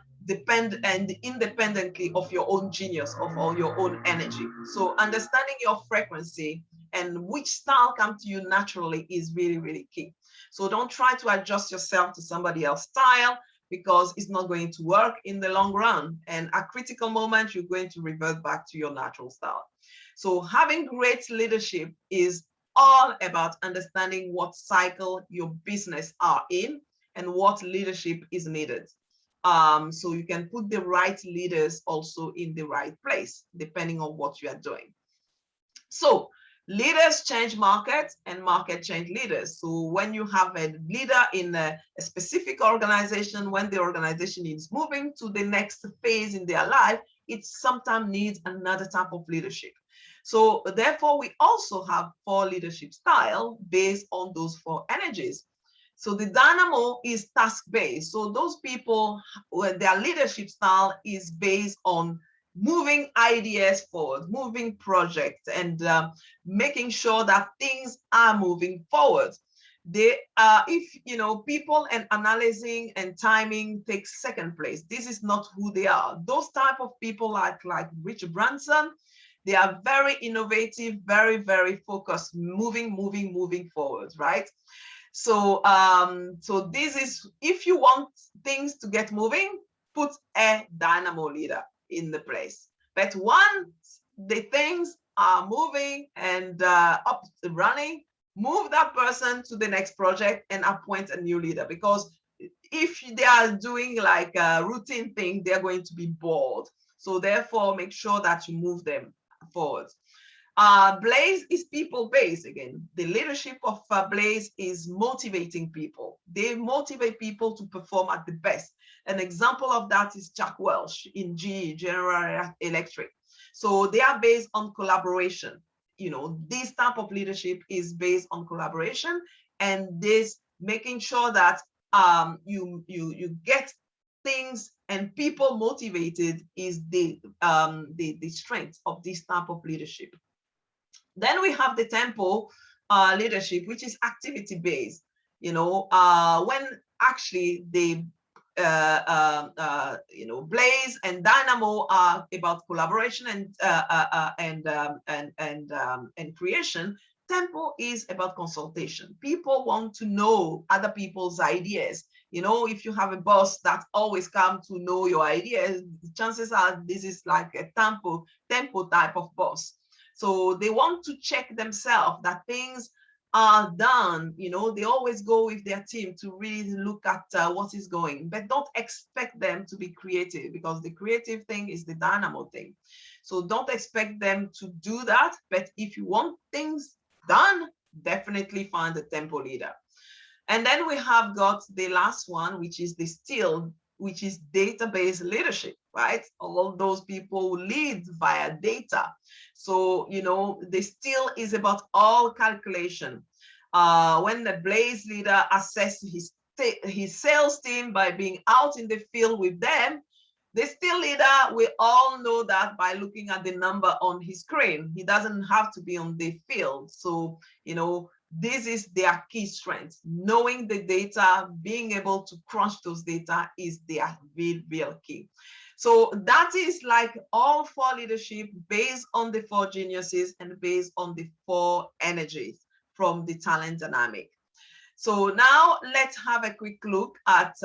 Speaker 2: independently of your own genius, of all your own energy. So understanding your frequency and which style comes to you naturally is really, really key. So don't try to adjust yourself to somebody else's style, because it's not going to work in the long run. And at critical moment, you're going to revert back to your natural style. So having great leadership is all about understanding what cycle your business are in and what leadership is needed. So you can put the right leaders also in the right place, depending on what you are doing. So leaders change markets and market change leaders. So when you have a leader in a specific organization, when the organization is moving to the next phase in their life, it sometimes needs another type of leadership. So therefore, we also have 4 leadership styles based on those 4 energies. So the dynamo is task-based. So those people, their leadership style is based on moving ideas forward, moving projects, and making sure that things are moving forward. They if people and analyzing and timing takes second place, this is not who they are. Those type of people like Richard Branson, they are very innovative, very, very focused, moving forward, right? So so this is, if you want things to get moving, put a dynamo leader in the place. But once the things are moving and up and running, move that person to the next project and appoint a new leader. Because if they are doing like a routine thing, they're going to be bored. So therefore, make sure that you move them forward. Blaze is people-based again. The leadership of Blaze is motivating people. They motivate people to perform at the best. An example of that is Jack Welch in GE, General Electric. So they are based on collaboration. This type of leadership is based on collaboration, and this making sure that you get things and people motivated is the strength of this type of leadership. Then we have the tempo leadership, which is activity based. When actually the Blaze and Dynamo are about collaboration and creation. Tempo is about consultation. People want to know other people's ideas. If you have a boss that always comes to know your ideas, chances are this is like a tempo type of boss. So they want to check themselves that things are done. They always go with their team to really look at what is going, but don't expect them to be creative, because the creative thing is the dynamo thing. So don't expect them to do that. But if you want things done, definitely find a tempo leader. And then we have got the last one, which is the still, which is database leadership, right? All those people who lead via data. So, the still is about all calculation. When the Blaze leader assesses his sales team by being out in the field with them, the still leader, we all know that by looking at the number on his screen. He doesn't have to be on the field. So, this is their key strength. Knowing the data, being able to crunch those data is their real key. So that is like all 4 leadership based on the 4 geniuses and based on the 4 energies from the talent dynamic. So now let's have a quick look at,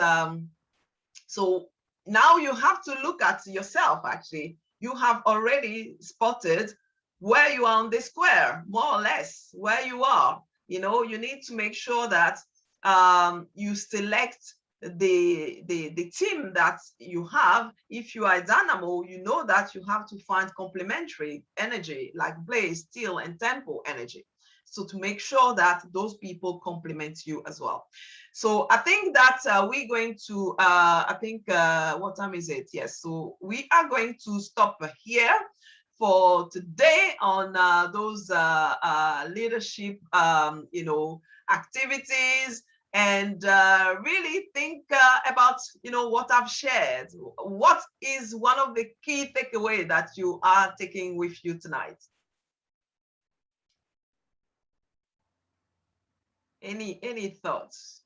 Speaker 2: so now you have to look at yourself. Actually, you have already spotted where you are on the square, more or less where you are. You need to make sure that you select the team that you have. If you are a dynamo, you know that you have to find complementary energy like Blaze, Steel, and Tempo energy. So to make sure that those people complement you as well. So I think that we're going to, what time is it? Yes, so we are going to stop here for today on those leadership, activities, and really think about, what I've shared. What is one of the key takeaways that you are taking with you tonight? Any thoughts?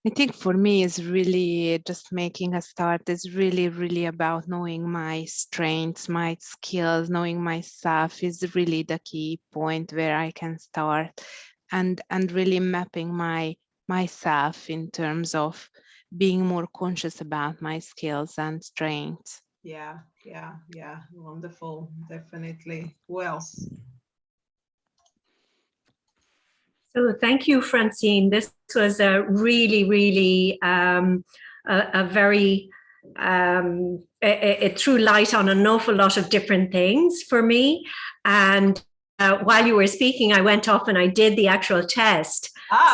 Speaker 1: I think for me is really just making a start is really about knowing my strengths, my skills, knowing myself is really the key point where I can start, and really mapping myself in terms of being more conscious about my skills and strengths.
Speaker 2: Yeah, wonderful, definitely. Who else?
Speaker 6: So thank you, Francine. This was a really a very it threw light on an awful lot of different things for me. And while you were speaking, I went off and I did the actual test.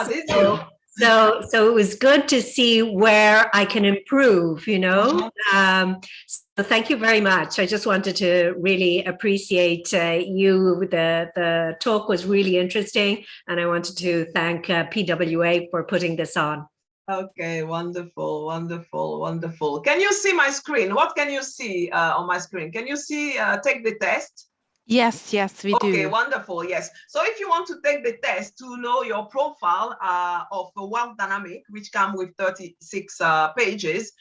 Speaker 2: Did you?
Speaker 6: So it was good to see where I can improve, so thank you very much. I just wanted to really appreciate you. The talk was really interesting, and I wanted to thank PWA for putting this on.
Speaker 2: Okay, wonderful. Can you see my screen? What can you see on my screen? Can you see take the test?
Speaker 1: Yes, we do.
Speaker 2: Okay, wonderful. Yes. So if you want to take the test to know your profile of the Wealth Dynamic, which come with 36 pages,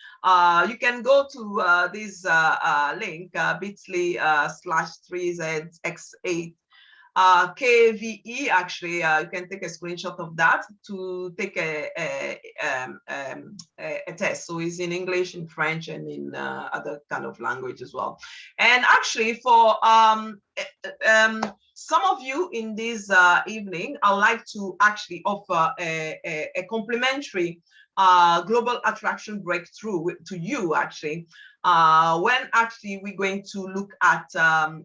Speaker 2: you can go to this link, bit.ly/3zx8 KVE. Actually, you can take a screenshot of that to take a test. So it's in English, in French, and in other kind of language as well. And actually, for some of you in this evening, I'd like to actually offer a complimentary global attraction breakthrough to you, actually, when actually we're going to look at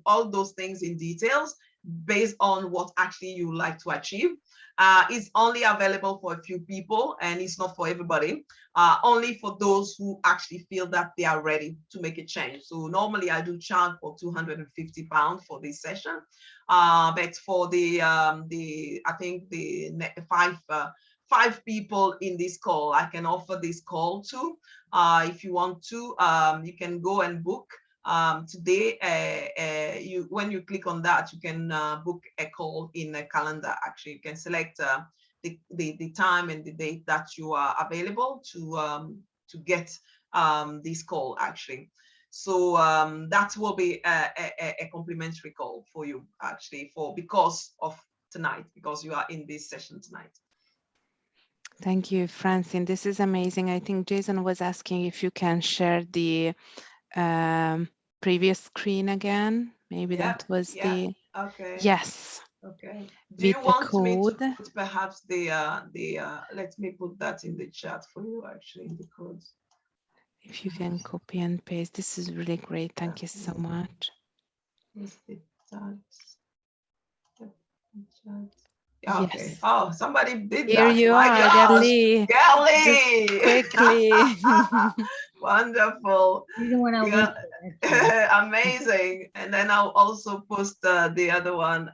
Speaker 2: all those things in details based on what actually you like to achieve. It's only available for a few people, and it's not for everybody, only for those who actually feel that they are ready to make a change. So normally I do charge for £250 for this session, but for the I think the five people in this call, I can offer this call to. If you want to, you can go and book. Today, when you click on that, you can book a call in a calendar. Actually, you can select the time and the date that you are available to get this call, actually. So that will be a complimentary call for you, actually, because of tonight, because you are in this session tonight.
Speaker 1: Thank you, Francine. This is amazing. I think Jason was asking if you can share the previous screen again. Maybe that was the.
Speaker 2: Okay.
Speaker 1: Yes.
Speaker 2: Okay. Do you want me to put perhaps the let me put that in the chat for you, actually, in the codes.
Speaker 1: If you can copy and paste, this is really great. Thank you so much.
Speaker 2: Okay.
Speaker 1: Yes.
Speaker 2: Oh, somebody did
Speaker 1: Here
Speaker 2: that.
Speaker 1: you are, Gerlie.
Speaker 2: Quickly. Wonderful. Amazing. And then I'll also post the other one,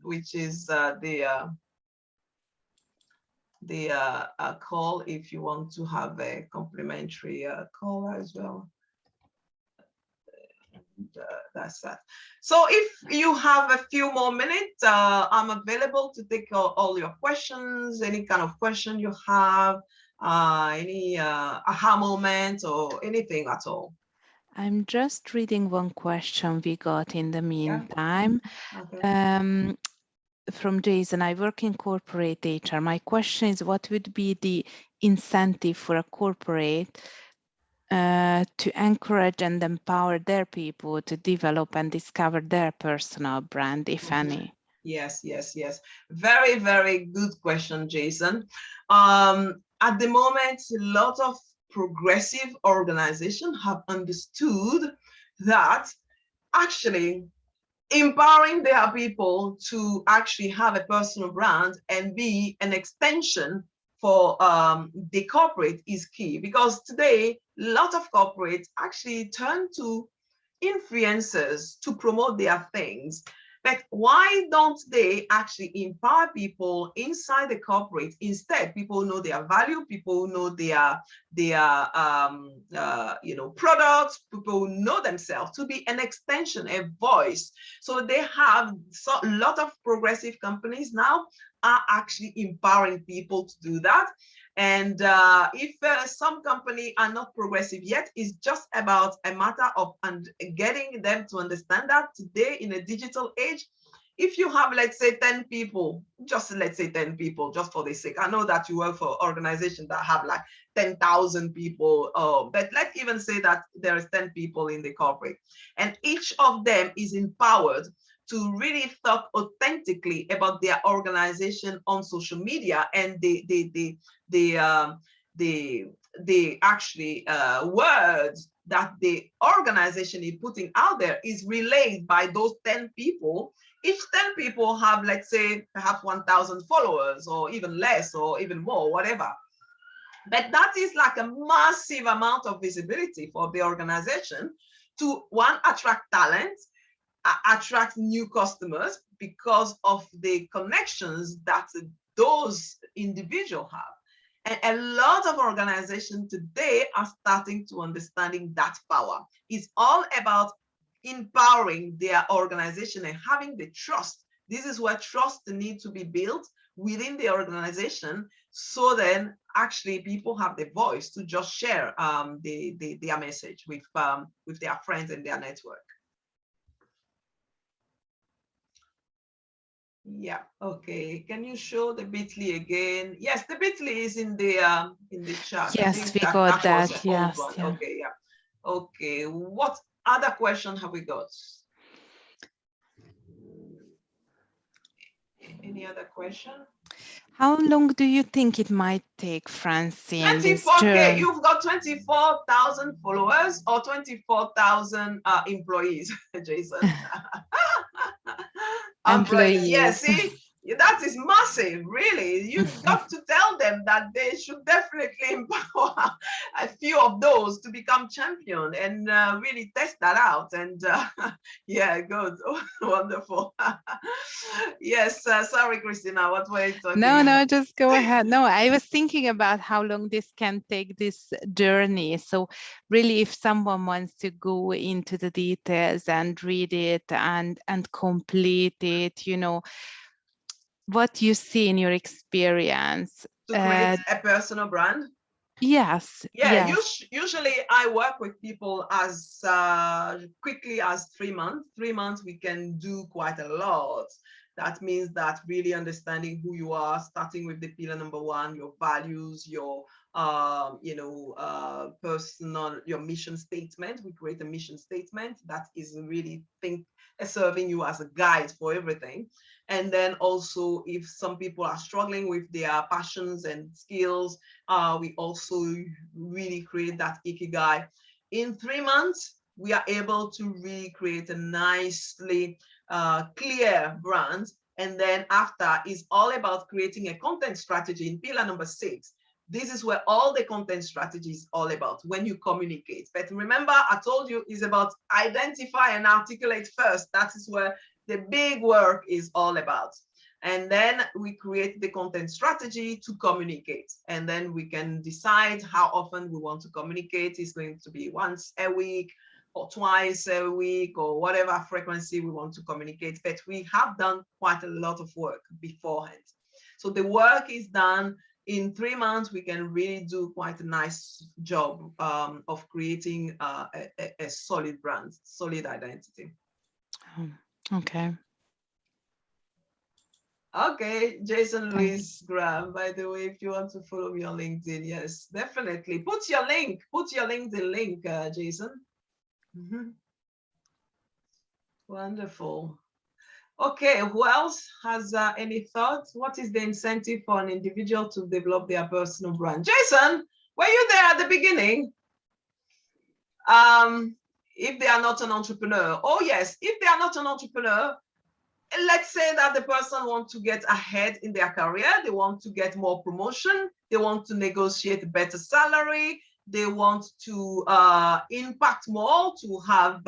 Speaker 2: which is the call, if you want to have a complimentary call as well. That's that. So if you have a few more minutes, I'm available to take all your questions, any kind of question you have, any aha moment or anything at all.
Speaker 1: I'm just reading one question we got in the meantime.
Speaker 2: Yeah. Okay.
Speaker 1: From Jason, I work in corporate HR. My question is, what would be the incentive for a corporate to encourage and empower their people to develop and discover their personal brand, if any?
Speaker 2: Yes. Very, very good question, Jason. At the moment, a lot of progressive organizations have understood that actually empowering their people to actually have a personal brand and be an extension for the corporate is key, because today a lot of corporates actually turn to influencers to promote their things. But why don't they actually empower people inside the corporate? Instead, people know their value, people know their products, people know themselves to be an extension, a voice. So they have a lot of progressive companies now are actually empowering people to do that. And if some companies are not progressive yet, it's just about a matter of getting them to understand that today in a digital age, if you have, let's say, 10 people, let's say 10 people, just for the sake, I know that you work for organizations that have like 10,000 people, but let's even say that there is 10 people in the corporate, and each of them is empowered to really talk authentically about their organization on social media, and the actually words that the organization is putting out there is relayed by those 10 people. Each 10 people have, let's say, perhaps 1,000 followers, or even less, or even more, whatever. But that is like a massive amount of visibility for the organization to, one, attract talent, attract new customers because of the connections that those individuals have. And a lot of organizations today are starting to understanding that power. It's all about empowering their organization and having the trust. This is where trust needs to be built within the organization, so then actually people have the voice to just share their message with their friends and their network. Yeah, okay. Can you show the bit.ly again? Yes, the bit.ly is in the chat.
Speaker 1: Yes, we got that. Yes.
Speaker 2: Yeah. Okay, yeah. Okay, what other question have we got? Any other question?
Speaker 1: How long do you think it might take, Francine?
Speaker 2: 24K. You've got 24,000 followers or 24,000 employees, Jason.
Speaker 1: Employees.
Speaker 2: Yeah, see, that is massive, really. You've got to tell them that they should definitely empower a few of those to become champion, and really test that out. And yeah, good. Wonderful. Yes, sorry, Christina, what were you talking about?
Speaker 1: No, just go ahead. No, I was thinking about how long this can take, this journey. So really, if someone wants to go into the details and read it and complete it, you know, what you see in your experience.
Speaker 2: To create a personal brand?
Speaker 1: Yes.
Speaker 2: Yeah,
Speaker 1: yes.
Speaker 2: Usually I work with people as quickly as 3 months. 3 months, we can do quite a lot. That means that really understanding who you are, starting with the pillar number 1, your values, your personal, your mission statement. We create a mission statement that is really serving you as a guide for everything. And then also, if some people are struggling with their passions and skills, we also really create that Ikigai. In 3 months, we are able to really create a nicely clear brand. And then after is all about creating a content strategy in pillar number 6. This is where all the content strategy is all about, when you communicate. But remember, I told you, it's about identify and articulate first. That is where the big work is all about. And then we create the content strategy to communicate. And then we can decide how often we want to communicate. It's going to be once a week or twice a week or whatever frequency we want to communicate. But we have done quite a lot of work beforehand. So the work is done. In 3 months, we can really do quite a nice job of creating a solid brand, solid identity.
Speaker 1: Okay.
Speaker 2: Okay, Jason Luis Graham, by the way, if you want to follow me on LinkedIn, yes, definitely. Put your LinkedIn link, Jason. Wonderful. Okay, who else has any thoughts? What is the incentive for an individual to develop their personal brand? Jason, were you there at the beginning? If they are not an entrepreneur, oh yes, if they are not an entrepreneur, let's say that the person wants to get ahead in their career, they want to get more promotion, they want to negotiate a better salary, they want to impact more, to have,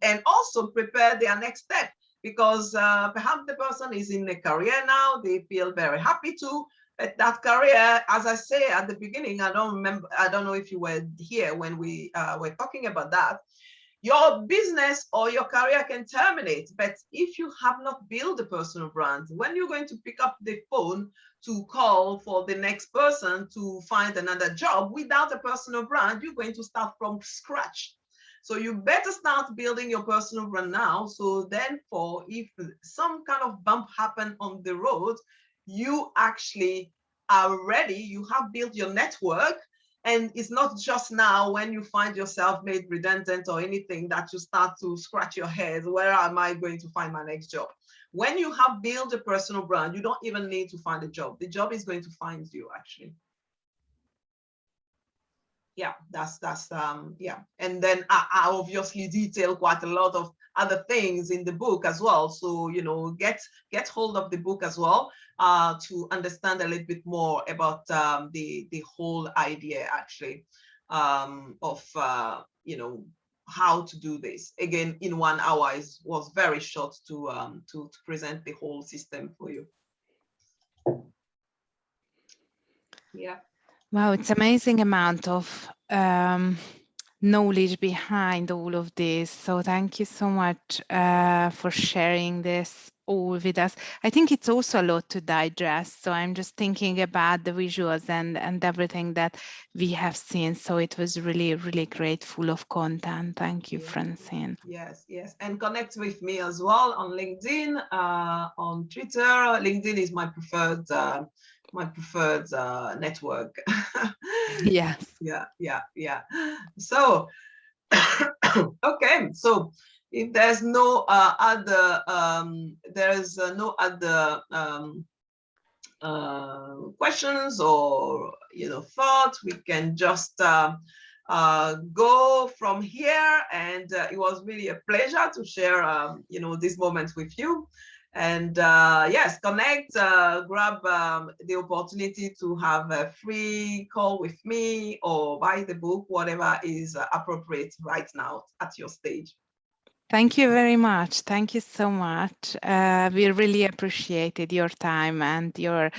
Speaker 2: and also prepare their next step, because perhaps the person is in a career now, they feel very happy to, but that career, as I say at the beginning, I don't know if you were here when we were talking about that, your business or your career can terminate, but if you have not built a personal brand, when you're going to pick up the phone to call for the next person to find another job without a personal brand, you're going to start from scratch. So you better start building your personal brand now. So then if some kind of bump happen on the road, you actually are ready, you have built your network. And it's not just now when you find yourself made redundant or anything that you start to scratch your head, where am I going to find my next job? When you have built a personal brand, you don't even need to find a job. The job is going to find you, actually. Yeah, that's yeah. And then I obviously detail quite a lot of other things in the book as well. So, you know, get hold of the book as well to understand a little bit more about the whole idea, actually, of, you know, how to do this. Again, in 1 hour was very short to present the whole system for you. Yeah.
Speaker 1: Wow, it's amazing amount of knowledge behind all of this. So thank you so much for sharing this all with us. I think it's also a lot to digest. So I'm just thinking about the visuals and everything that we have seen. So it was really, really great, full of content. Thank you, Francine.
Speaker 2: Yes, yes. And connect with me as well on LinkedIn, on Twitter. LinkedIn is my preferred network.
Speaker 1: Yes.
Speaker 2: Yeah. So, okay. So if there's no other, questions or, you know, thoughts, we can just go from here. And it was really a pleasure to share, you know, this moment with you. And yes, connect, grab the opportunity to have a free call with me or buy the book, whatever is appropriate right now at your stage.
Speaker 1: Thank you very much. Thank you so much. We really appreciated your time and your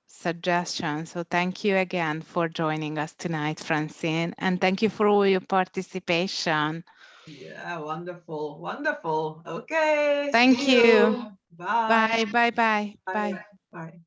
Speaker 1: suggestions. So thank you again for joining us tonight, Francine. And thank you for all your participation.
Speaker 2: Yeah, wonderful, wonderful. Okay.
Speaker 1: Thank you.
Speaker 2: Bye.
Speaker 1: Bye.
Speaker 2: Bye. Bye.